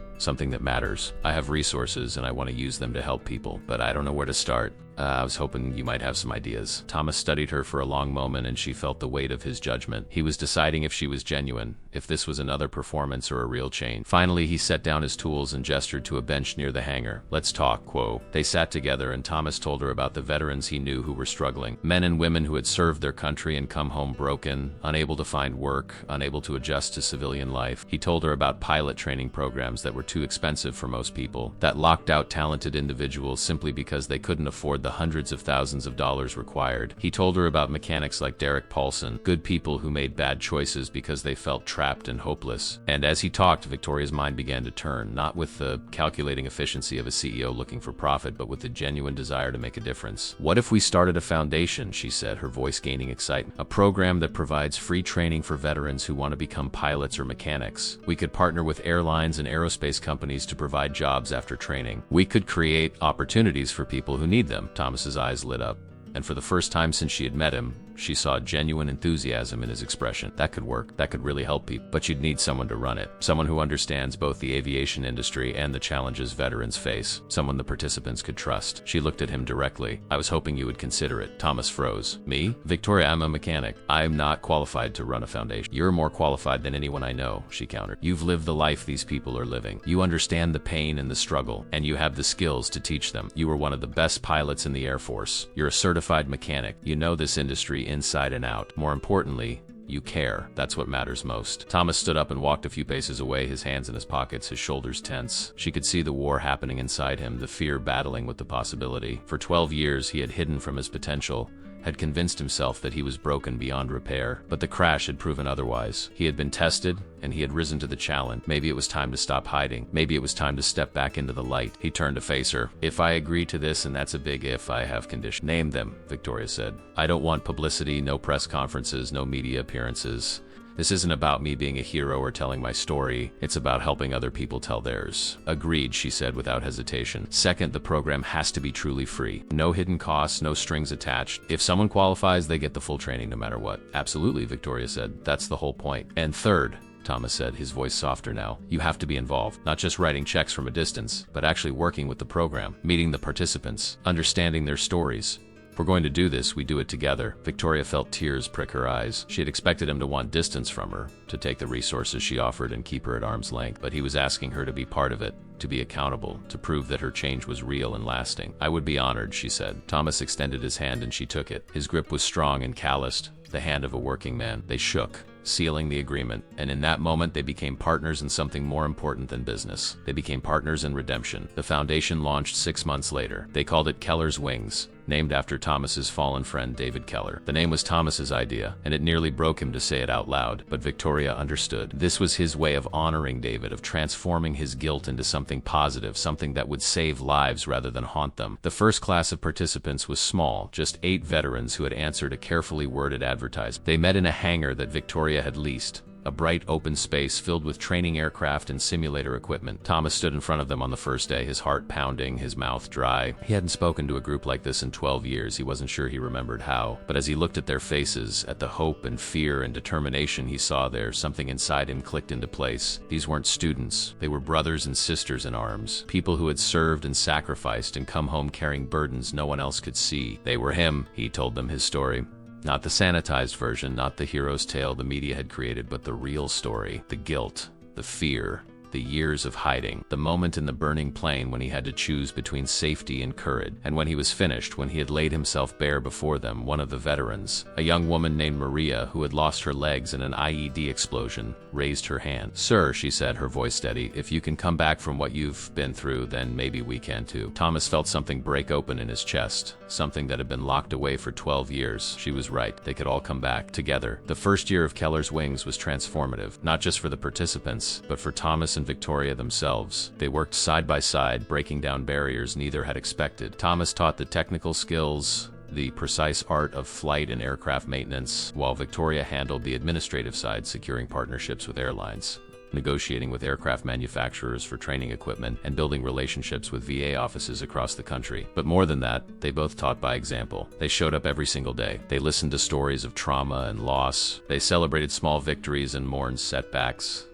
that matters. I have resources and I want to use them to help people, but I don't know where to start. I was hoping you might have some ideas." Thomas studied her for a long moment, and she felt the weight of his judgment. He was deciding if she was genuine, if this was another performance or a real change. Finally, he set down his tools and gestured to a bench near the hangar. "Let's talk, Quo." They sat together, and Thomas told her about the veterans he knew who were struggling. Men and women who had served their country and come home broken, unable to find work, unable to adjust to civilian life. He told her about pilot training programs that were too expensive for most people, that locked out talented individuals simply because they couldn't afford the hundreds of thousands of dollars required. He told her about mechanics like Derek Paulson, good people who made bad choices because they felt trapped and hopeless. And as he talked, Victoria's mind began to turn, not with the calculating efficiency of a CEO looking for profit, but with the genuine desire to make a difference. "What if we started a foundation?" she said, her voice gaining excitement. "A program that provides free training for veterans who want to become pilots or mechanics. We could partner with airlines and aerospace companies to provide jobs after training. We could create opportunities for people who need them." Thomas's eyes lit up, and for the first time since she had met him, she saw genuine enthusiasm in his expression. That could work. That could really help people. But you'd need someone to run it. Someone who understands both the aviation industry and the challenges veterans face. Someone the participants could trust. She looked at him directly. "I was hoping you would consider it." Thomas froze. "Me? Victoria, I'm a mechanic. I'm not qualified to run a foundation." "You're more qualified than anyone I know," she countered. "You've lived the life these people are living. You understand the pain and the struggle, and you have the skills to teach them. You were one of the best pilots in the Air Force. You're a certified mechanic. You know this industry inside and out. More importantly, you care. That's what matters most." Thomas stood up and walked a few paces away, his hands in his pockets, his shoulders tense. She could see the war happening inside him, the fear battling with the possibility. For 12 years, he had hidden from his potential, had convinced himself that he was broken beyond repair. But the crash had proven otherwise. He had been tested, and he had risen to the challenge. Maybe it was time to stop hiding. Maybe it was time to step back into the light. He turned to face her. "If I agree to this, and that's a big if, I have conditions." "Name them," Victoria said. "I don't want publicity, no press conferences, no media appearances. This isn't about me being a hero or telling my story. It's about helping other people tell theirs." "Agreed," she said without hesitation. "Second, the program has to be truly free. No hidden costs, no strings attached. If someone qualifies, they get the full training no matter what." "Absolutely," Victoria said. "That's the whole point." "And third," Thomas said, his voice softer now, "you have to be involved, not just writing checks from a distance, but actually working with the program, meeting the participants, understanding their stories, If we're going to do this, we do it together. Victoria felt tears prick her eyes. She had expected him to want distance from her, to take the resources she offered and keep her at arm's length, but he was asking her to be part of it, to be accountable, to prove that her change was real and lasting. I would be honored, she said. Thomas extended his hand and she took it. His grip was strong and calloused, the hand of a working man. They shook, sealing the agreement, and in that moment they became partners in something more important than business. They became partners in redemption. The foundation launched 6 months later. They called it Keller's Wings, named after Thomas's fallen friend David Keller. The name was Thomas's idea, and it nearly broke him to say it out loud, but Victoria understood. This was his way of honoring David, of transforming his guilt into something positive, something that would save lives rather than haunt them. The first class of participants was small, just 8 veterans who had answered a carefully worded advertisement. They met in a hangar that Victoria had leased, a bright open space filled with training aircraft and simulator equipment. Thomas stood in front of them on the first day, his heart pounding, his mouth dry. He hadn't spoken to a group like this in 12 years. He wasn't sure he remembered how. But as he looked at their faces, at the hope and fear and determination he saw there, something inside him clicked into place. These weren't students. They were brothers and sisters in arms. People who had served and sacrificed and come home carrying burdens no one else could see. They were him. He told them his story. Not the sanitized version, not the hero's tale the media had created, but the real story. The guilt, the fear, the years of hiding, the moment in the burning plane when he had to choose between safety and courage. And when he was finished, when he had laid himself bare before them, one of the veterans, a young woman named Maria, who had lost her legs in an IED explosion, raised her hand. "Sir," she said, her voice steady, "if you can come back from what you've been through, then maybe we can too." Thomas felt something break open in his chest, something that had been locked away for 12 years. She was right. They could all come back together. The first year of Keller's Wings was transformative, not just for the participants, but for Thomas and Victoria themselves. They worked side by side, breaking down barriers neither had expected. Thomas taught the technical skills, the precise art of flight and aircraft maintenance, while Victoria handled the administrative side, securing partnerships with airlines, negotiating with aircraft manufacturers for training equipment, and building relationships with VA offices across the country. But more than that, they both taught by example. They showed up every single day. They listened to stories of trauma and loss. They celebrated small victories and mourned setbacks.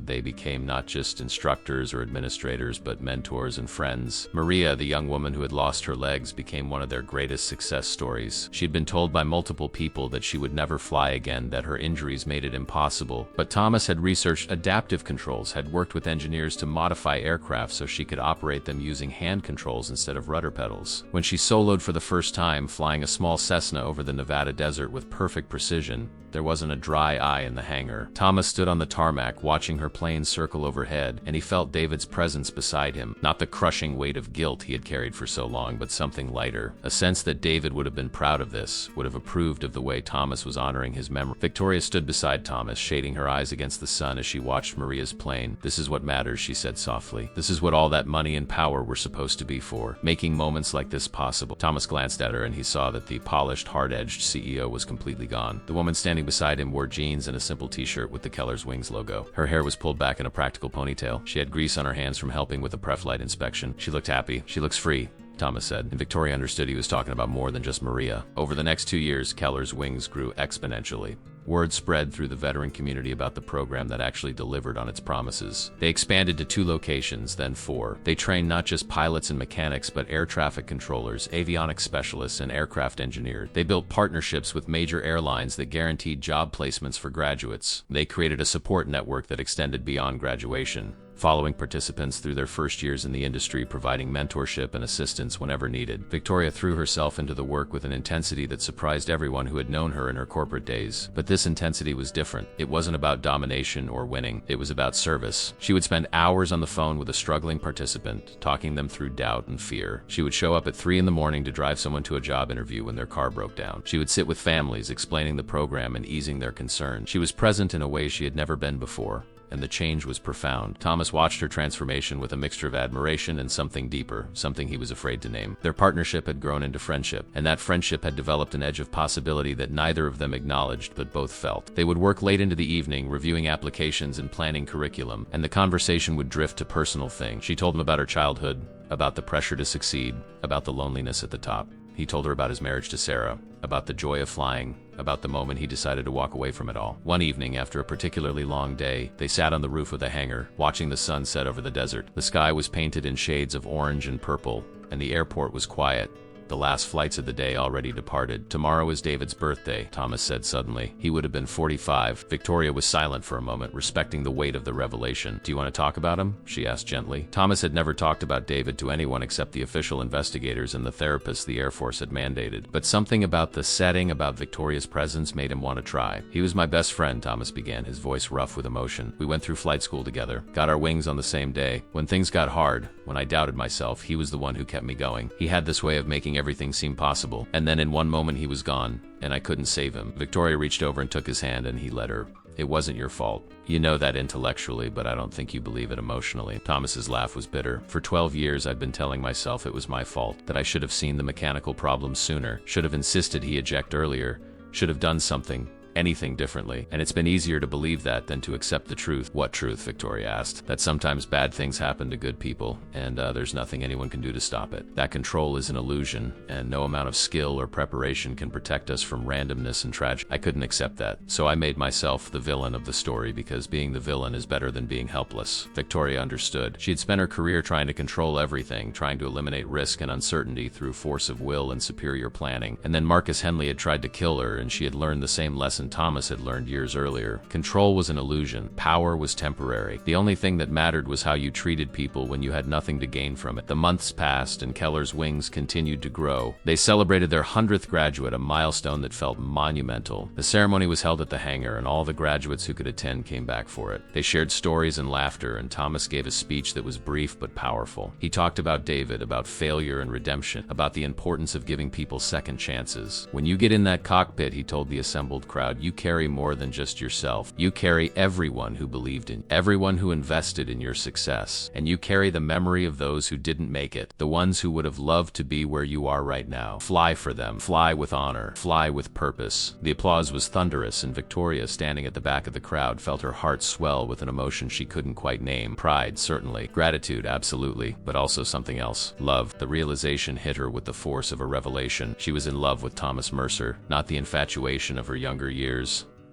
They became not just instructors or administrators, but mentors and friends. Maria, the young woman who had lost her legs, became one of their greatest success stories. She'd been told by multiple people that she would never fly again, that her injuries made it impossible. But Thomas had researched adaptive controls, had worked with engineers to modify aircraft so she could operate them using hand controls instead of rudder pedals. When she soloed for the first time, flying a small Cessna over the Nevada desert with perfect precision, there wasn't a dry eye in the hangar. Thomas stood on the tarmac, watching her plane circle overhead, and he felt David's presence beside him. Not the crushing weight of guilt he had carried for so long, but something lighter. A sense that David would have been proud of this, would have approved of the way Thomas was honoring his memory. Victoria stood beside Thomas, shading her eyes against the sun as she watched Maria's plane. "This is what matters," she said softly. "This is what all that money and power were supposed to be for, making moments like this possible." Thomas glanced at her and he saw that the polished, hard-edged CEO was completely gone. The woman standing beside him wore jeans and a simple t-shirt with the Keller's Wings logo. Her hair was pulled back in a practical ponytail. She had grease on her hands from helping with a pre-flight inspection. She looked happy. "She looks free," Thomas said, and Victoria understood he was talking about more than just Maria. Over the next 2 years, Keller's Wings grew exponentially. Word spread through the veteran community about the program that actually delivered on its promises. They expanded to 2 locations, then 4. They trained not just pilots and mechanics, but air traffic controllers, avionics specialists, and aircraft engineers. They built partnerships with major airlines that guaranteed job placements for graduates. They created a support network that extended beyond graduation, following participants through their first years in the industry, providing mentorship and assistance whenever needed. Victoria threw herself into the work with an intensity that surprised everyone who had known her in her corporate days. But this intensity was different. It wasn't about domination or winning. It was about service. She would spend hours on the phone with a struggling participant, talking them through doubt and fear. She would show up at 3 in the morning to drive someone to a job interview when their car broke down. She would sit with families, explaining the program and easing their concerns. She was present in a way she had never been before, and the change was profound. Thomas watched her transformation with a mixture of admiration and something deeper, something he was afraid to name. Their partnership had grown into friendship, and that friendship had developed an edge of possibility that neither of them acknowledged but both felt. They would work late into the evening, reviewing applications and planning curriculum, and the conversation would drift to personal things. She told him about her childhood, about the pressure to succeed, about the loneliness at the top. He told her about his marriage to Sarah, about the joy of flying, about the moment he decided to walk away from it all. One evening, after a particularly long day, they sat on the roof of the hangar, watching the sun set over the desert. The sky was painted in shades of orange and purple, and the airport was quiet. The last flights of the day already departed. Tomorrow is David's birthday, Thomas said suddenly. He would have been 45. Victoria was silent for a moment, respecting the weight of the revelation. Do you want to talk about him? She asked gently. Thomas had never talked about David to anyone except the official investigators and the therapists the Air Force had mandated. But something about the setting, about Victoria's presence, made him want to try. He was my best friend, Thomas began, his voice rough with emotion. We went through flight school together, got our wings on the same day. When things got hard, when I doubted myself, he was the one who kept me going. He had this way of making everything seem possible. And then in one moment he was gone, and I couldn't save him. Victoria reached over and took his hand, and he led her. It wasn't your fault. You know that intellectually, but I don't think you believe it emotionally. Thomas's laugh was bitter. For 12 years, I'd been telling myself it was my fault, that I should have seen the mechanical problem sooner, should have insisted he eject earlier, should have done something, anything differently. And it's been easier to believe that than to accept the truth. What truth? Victoria asked. That sometimes bad things happen to good people, and there's nothing anyone can do to stop it. That control is an illusion, and no amount of skill or preparation can protect us from randomness and tragedy. I couldn't accept that, so I made myself the villain of the story, because being the villain is better than being helpless. Victoria understood. She had spent her career trying to control everything, trying to eliminate risk and uncertainty through force of will and superior planning. And then Marcus Henley had tried to kill her, and she had learned the same lesson Thomas had learned years earlier. Control was an illusion. Power was temporary. The only thing that mattered was how you treated people when you had nothing to gain from it. The months passed, and Keller's wings continued to grow. They celebrated their 100th graduate, a milestone that felt monumental. The ceremony was held at the hangar, and all the graduates who could attend came back for it. They shared stories and laughter, and Thomas gave a speech that was brief but powerful. He talked about David, about failure and redemption, about the importance of giving people second chances. When you get in that cockpit, he told the assembled crowd, you carry more than just yourself. You carry everyone who believed in you, everyone who invested in your success, and you carry the memory of those who didn't make it, the ones who would have loved to be where you are right now. Fly for them, fly with honor, fly with purpose. The applause was thunderous, and Victoria, standing at the back of the crowd, felt her heart swell with an emotion she couldn't quite name. Pride, certainly. Gratitude, absolutely. But also something else. Love. The realization hit her with the force of a revelation. She was in love with Thomas Mercer, not the infatuation of her younger years,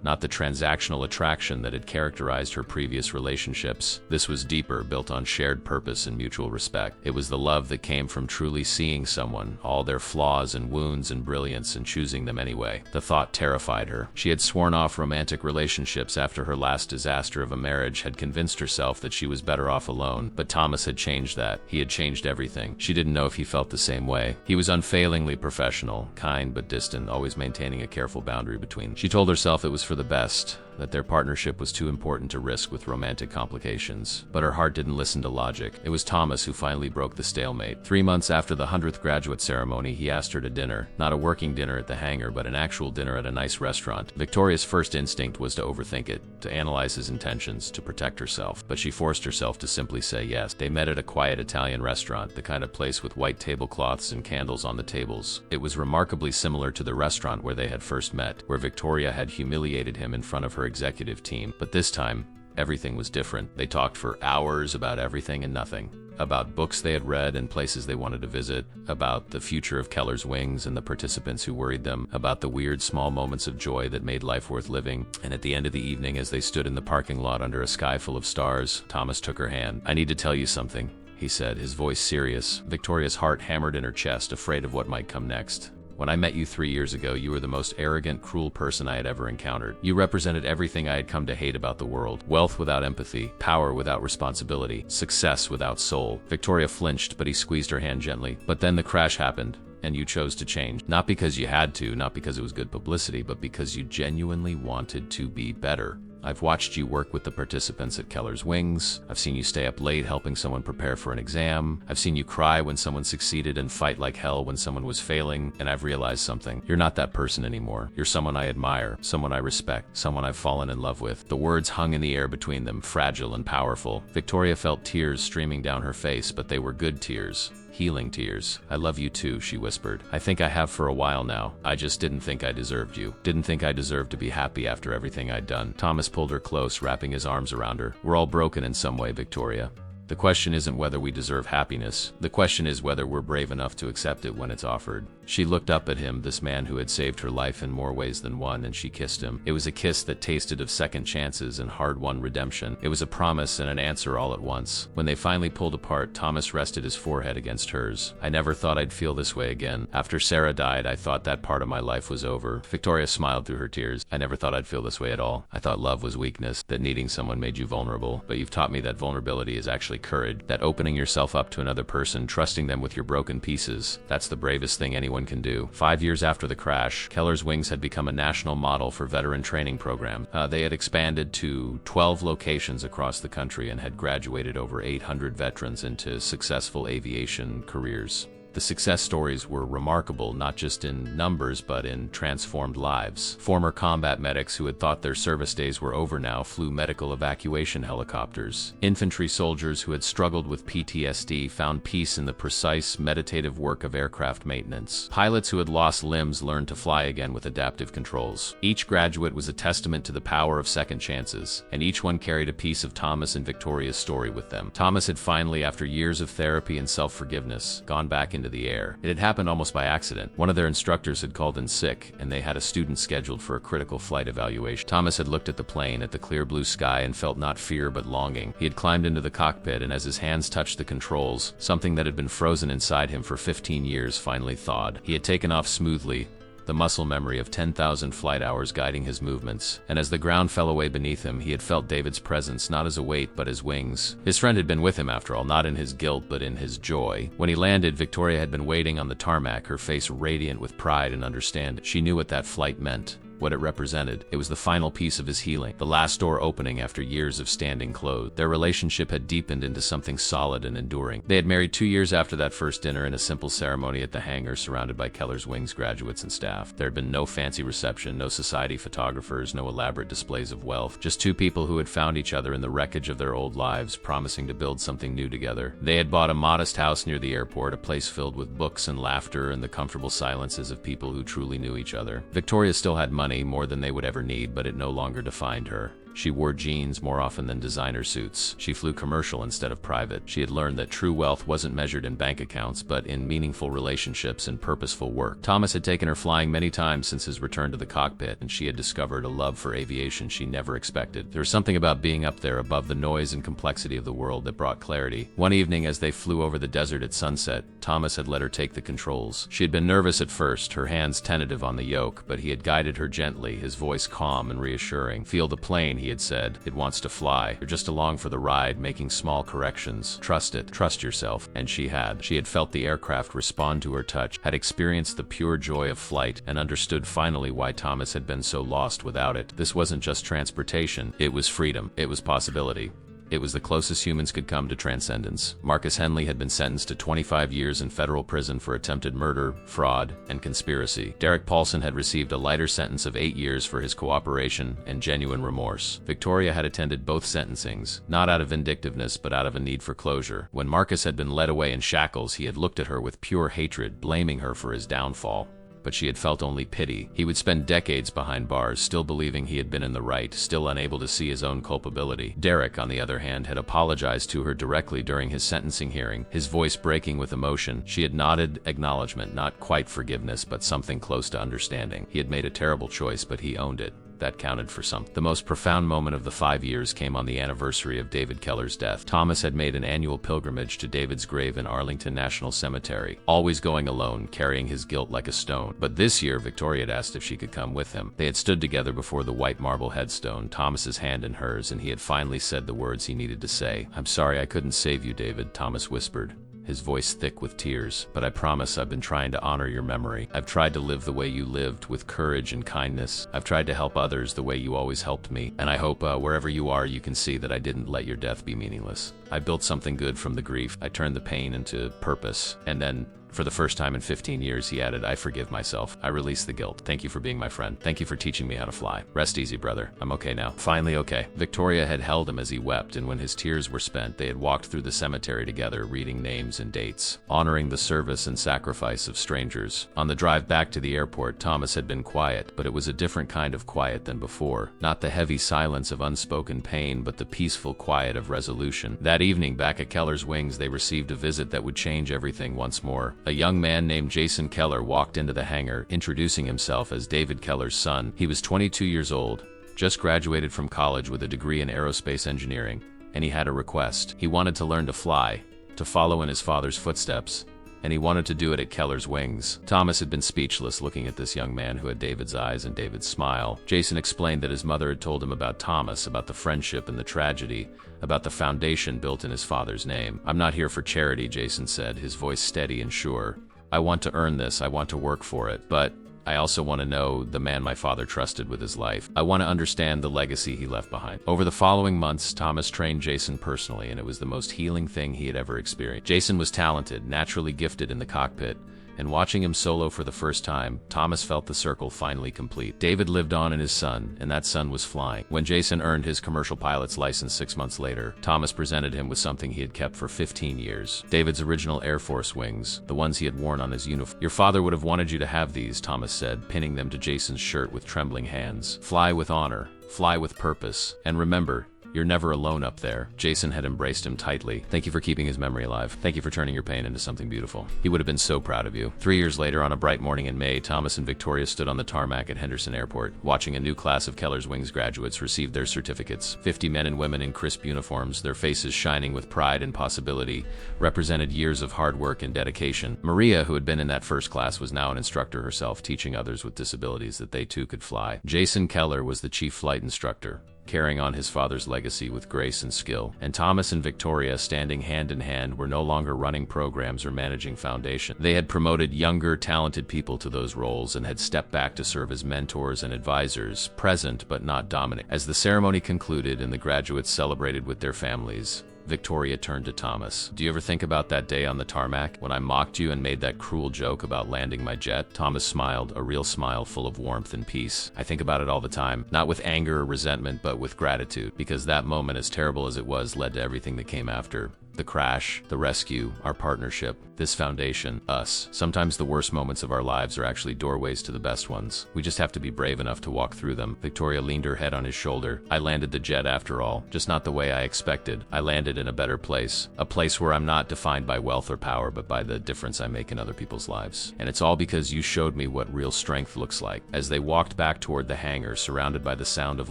not the transactional attraction that had characterized her previous relationships. This was deeper, built on shared purpose and mutual respect. It was the love that came from truly seeing someone, all their flaws and wounds and brilliance, and choosing them anyway. The thought terrified her. She had sworn off romantic relationships after her last disaster of a marriage, had convinced herself that she was better off alone. But Thomas had changed that. He had changed everything. She didn't know if he felt the same way. He was unfailingly professional, kind but distant, always maintaining a careful boundary between. She told herself it was for the best, that their partnership was too important to risk with romantic complications. But her heart didn't listen to logic. It was Thomas who finally broke the stalemate. 3 months after the 100th graduate ceremony, he asked her to dinner. Not a working dinner at the hangar, but an actual dinner at a nice restaurant. Victoria's first instinct was to overthink it, to analyze his intentions, to protect herself. But she forced herself to simply say yes. They met at a quiet Italian restaurant, the kind of place with white tablecloths and candles on the tables. It was remarkably similar to the restaurant where they had first met, where Victoria had humiliated him in front of her executive team. But this time, everything was different. They talked for hours about everything and nothing. About books they had read and places they wanted to visit, about the future of Keller's wings and the participants who worried them, about the weird small moments of joy that made life worth living. And at the end of the evening, as they stood in the parking lot under a sky full of stars, Thomas took her hand. "I need to tell you something," he said, his voice serious. Victoria's heart hammered in her chest, afraid of what might come next. "When I met you 3 years ago, you were the most arrogant, cruel person I had ever encountered. You represented everything I had come to hate about the world. Wealth without empathy, power without responsibility, success without soul." Victoria flinched, but he squeezed her hand gently. "But then the crash happened, and you chose to change. Not because you had to, not because it was good publicity, but because you genuinely wanted to be better. I've watched you work with the participants at Keller's Wings. I've seen you stay up late helping someone prepare for an exam. I've seen you cry when someone succeeded and fight like hell when someone was failing. And I've realized something. You're not that person anymore. You're someone I admire, someone I respect, someone I've fallen in love with." The words hung in the air between them, fragile and powerful. Victoria felt tears streaming down her face, but they were good tears. Healing tears. "I love you too," she whispered. "I think I have for a while now. I just didn't think I deserved you. Didn't think I deserved to be happy after everything I'd done." Thomas pulled her close, wrapping his arms around her. "We're all broken in some way, Victoria. The question isn't whether we deserve happiness. The question is whether we're brave enough to accept it when it's offered. She looked up at him, this man who had saved her life in more ways than one, and she kissed him. It was a kiss that tasted of second chances and hard-won redemption. It was a promise and an answer all at once. When they finally pulled apart, Thomas rested his forehead against hers. I never thought I'd feel this way again. After Sarah died, I thought that part of my life was over. Victoria smiled through her tears. I never thought I'd feel this way at all. I thought love was weakness, that needing someone made you vulnerable. But you've taught me that vulnerability is actually courage, that opening yourself up to another person, trusting them with your broken pieces, that's the bravest thing anyone can do. 5 years after the crash, Keller's Wings had become a national model for veteran training programs. They had expanded to 12 locations across the country and had graduated over 800 veterans into successful aviation careers. The success stories were remarkable, not just in numbers, but in transformed lives. Former combat medics who had thought their service days were over now flew medical evacuation helicopters. Infantry soldiers who had struggled with PTSD found peace in the precise, meditative work of aircraft maintenance. Pilots who had lost limbs learned to fly again with adaptive controls. Each graduate was a testament to the power of second chances, and each one carried a piece of Thomas and Victoria's story with them. Thomas had finally, after years of therapy and self-forgiveness, gone back into the air. It had happened almost by accident. One of their instructors had called in sick, and they had a student scheduled for a critical flight evaluation. Thomas had looked at the plane, at the clear blue sky, and felt not fear but longing. He had climbed into the cockpit, and as his hands touched the controls, something that had been frozen inside him for 15 years finally thawed. He had taken off smoothly, the muscle memory of 10,000 flight hours guiding his movements, and as the ground fell away beneath him, he had felt David's presence not as a weight but as wings. His friend had been with him after all, not in his guilt but in his joy. When he landed, Victoria had been waiting on the tarmac, her face radiant with pride and understanding. She knew what that flight meant, what it represented. It was the final piece of his healing, the last door opening after years of standing closed. Their relationship had deepened into something solid and enduring. They had married 2 years after that first dinner in a simple ceremony at the hangar, surrounded by Keller's Wings graduates and staff. There had been no fancy reception, no society photographers, no elaborate displays of wealth, just two people who had found each other in the wreckage of their old lives, promising to build something new together. They had bought a modest house near the airport, a place filled with books and laughter and the comfortable silences of people who truly knew each other. Victoria still had money, more than they would ever need, but it no longer defined her. She wore jeans more often than designer suits. She flew commercial instead of private. She had learned that true wealth wasn't measured in bank accounts, but in meaningful relationships and purposeful work. Thomas had taken her flying many times since his return to the cockpit, and she had discovered a love for aviation she never expected. There was something about being up there above the noise and complexity of the world that brought clarity. One evening, as they flew over the desert at sunset, Thomas had let her take the controls. She had been nervous at first, her hands tentative on the yoke, but he had guided her gently, his voice calm and reassuring. "Feel the plane," he had said. "It wants to fly. You're just along for the ride, making small corrections. Trust it. Trust yourself." And she had. She had felt the aircraft respond to her touch, had experienced the pure joy of flight, and understood finally why Thomas had been so lost without it. This wasn't just transportation. It was freedom. It was possibility. It was the closest humans could come to transcendence. Marcus Henley had been sentenced to 25 years in federal prison for attempted murder, fraud, and conspiracy. Derek Paulson had received a lighter sentence of 8 years for his cooperation and genuine remorse. Victoria had attended both sentencings, not out of vindictiveness but out of a need for closure. When Marcus had been led away in shackles, he had looked at her with pure hatred, blaming her for his downfall. But she had felt only pity. He would spend decades behind bars, still believing he had been in the right, still unable to see his own culpability. Derek, on the other hand, had apologized to her directly during his sentencing hearing, his voice breaking with emotion. She had nodded acknowledgement, not quite forgiveness, but something close to understanding. He had made a terrible choice, but he owned it. That counted for something. The most profound moment of the 5 years came on the anniversary of David Keller's death. Thomas had made an annual pilgrimage to David's grave in Arlington National Cemetery, always going alone, carrying his guilt like a stone. But this year, Victoria had asked if she could come with him. They had stood together before the white marble headstone, Thomas's hand in hers, and he had finally said the words he needed to say. "I'm sorry I couldn't save you, David," Thomas whispered, his voice thick with tears. "But I promise I've been trying to honor your memory. I've tried to live the way you lived, with courage and kindness. I've tried to help others the way you always helped me. And I hope wherever you are, you can see that I didn't let your death be meaningless. I built something good from the grief. I turned the pain into purpose." And then For the first time in 15 years, he added, I forgive myself. I release the guilt. Thank you for being my friend. Thank you for teaching me how to fly. Rest easy, brother. I'm okay now. Finally okay. Victoria had held him as he wept, and when his tears were spent, they had walked through the cemetery together, reading names and dates, honoring the service and sacrifice of strangers. On the drive back to the airport, Thomas had been quiet, but it was a different kind of quiet than before. Not the heavy silence of unspoken pain, but the peaceful quiet of resolution. That evening, back at Keller's Wings, they received a visit that would change everything once more. A young man named Jason Keller walked into the hangar, introducing himself as David Keller's son. He was 22 years old, just graduated from college with a degree in aerospace engineering, and he had a request. He wanted to learn to fly, to follow in his father's footsteps, and he wanted to do it at Keller's Wings. Thomas had been speechless, looking at this young man who had David's eyes and David's smile. Jason explained that his mother had told him about Thomas, about the friendship and the tragedy, about the foundation built in his father's name. I'm not here for charity, Jason said, his voice steady and sure. I want to earn this, I want to work for it, but I also want to know the man my father trusted with his life. I want to understand the legacy he left behind. Over the following months, Thomas trained Jason personally, and it was the most healing thing he had ever experienced. Jason was talented, naturally gifted in the cockpit, and watching him solo for the first time, Thomas felt the circle finally complete. David lived on in his son, and that son was flying. When Jason earned his commercial pilot's license 6 months later, Thomas presented him with something he had kept for 15 years. David's original Air Force wings, the ones he had worn on his uniform. Your father would have wanted you to have these, Thomas said, pinning them to Jason's shirt with trembling hands. Fly with honor, fly with purpose, and remember, you're never alone up there. Jason had embraced him tightly. Thank you for keeping his memory alive. Thank you for turning your pain into something beautiful. He would have been so proud of you. 3 years later, on a bright morning in May, Thomas and Victoria stood on the tarmac at Henderson Airport, watching a new class of Keller's Wings graduates receive their certificates. 50 men and women in crisp uniforms, their faces shining with pride and possibility, represented years of hard work and dedication. Maria, who had been in that first class, was now an instructor herself, teaching others with disabilities that they too could fly. Jason Keller was the chief flight instructor, carrying on his father's legacy with grace and skill. And Thomas and Victoria, standing hand in hand, were no longer running programs or managing foundation. They had promoted younger, talented people to those roles and had stepped back to serve as mentors and advisors, present but not dominant. As the ceremony concluded and the graduates celebrated with their families, Victoria turned to Thomas. Do you ever think about that day on the tarmac when I mocked you and made that cruel joke about landing my jet? Thomas smiled, a real smile full of warmth and peace. I think about it all the time, not with anger or resentment, but with gratitude, because that moment, as terrible as it was, led to everything that came after. The crash, the rescue, our partnership, this foundation, us. Sometimes the worst moments of our lives are actually doorways to the best ones. We just have to be brave enough to walk through them. Victoria leaned her head on his shoulder. I landed the jet after all, just not the way I expected. I landed in a better place. A place where I'm not defined by wealth or power, but by the difference I make in other people's lives. And it's all because you showed me what real strength looks like. As they walked back toward the hangar, surrounded by the sound of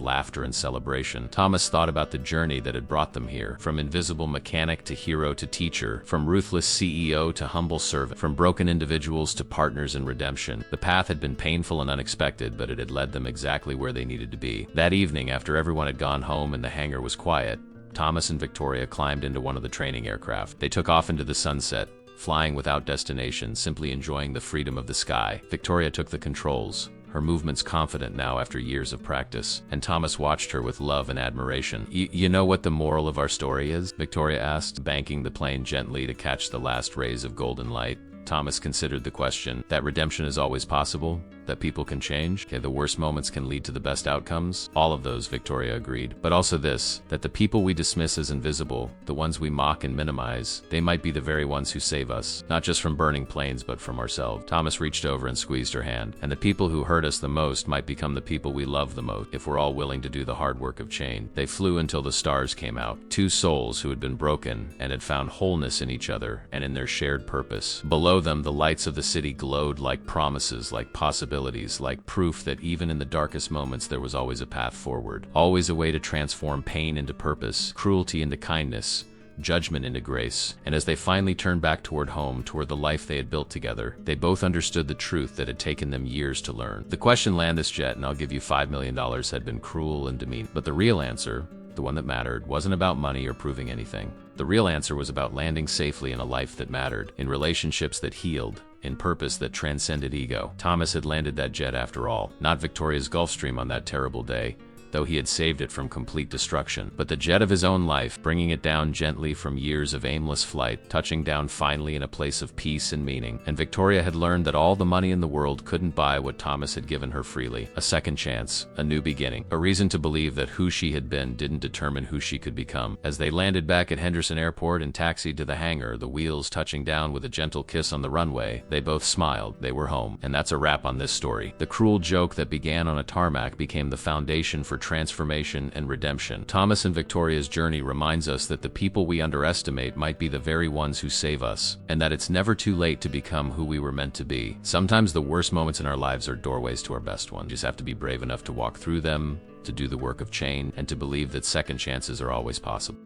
laughter and celebration, Thomas thought about the journey that had brought them here. From invisible mechanic to hero to teacher, from ruthless CEO to humble servant, from broken individuals to partners in redemption. The path had been painful and unexpected, but it had led them exactly where they needed to be. That evening, after everyone had gone home and the hangar was quiet, Thomas and Victoria climbed into one of the training aircraft. They took off into the sunset, flying without destination, simply enjoying the freedom of the sky. Victoria took the controls, her movements confident now after years of practice, and Thomas watched her with love and admiration. You know what the moral of our story is? Victoria asked, banking the plane gently to catch the last rays of golden light. Thomas considered the question. That redemption is always possible? That people can change? Okay, the worst moments can lead to the best outcomes? All of those, Victoria agreed. But also this, that the people we dismiss as invisible, the ones we mock and minimize, they might be the very ones who save us, not just from burning planes, but from ourselves. Thomas reached over and squeezed her hand. And the people who hurt us the most might become the people we love the most, if we're all willing to do the hard work of change. They flew until the stars came out. Two souls who had been broken and had found wholeness in each other and in their shared purpose. Below them, the lights of the city glowed like promises, like possibilities, like proof that even in the darkest moments there was always a path forward. Always a way to transform pain into purpose, cruelty into kindness, judgment into grace. And as they finally turned back toward home, toward the life they had built together, they both understood the truth that had taken them years to learn. The question, land this jet and I'll give you $5 million, had been cruel and demeaning. But the real answer, the one that mattered, wasn't about money or proving anything. The real answer was about landing safely in a life that mattered, in relationships that healed, in purpose that transcended ego. Thomas had landed that jet after all, not Victoria's Gulfstream on that terrible day, though he had saved it from complete destruction, but the jet of his own life, bringing it down gently from years of aimless flight, touching down finally in a place of peace and meaning. And Victoria had learned that all the money in the world couldn't buy what Thomas had given her freely: a second chance, a new beginning, a reason to believe that who she had been didn't determine who she could become. As they landed back at Henderson Airport and taxied to the hangar, the wheels touching down with a gentle kiss on the runway, they both smiled. They were home. And that's a wrap on this story. The cruel joke that began on a tarmac became the foundation for transformation and redemption. Thomas and Victoria's journey reminds us that the people we underestimate might be the very ones who save us, and that it's never too late to become who we were meant to be. Sometimes the worst moments in our lives are doorways to our best ones. You just have to be brave enough to walk through them, to do the work of change, and to believe that second chances are always possible.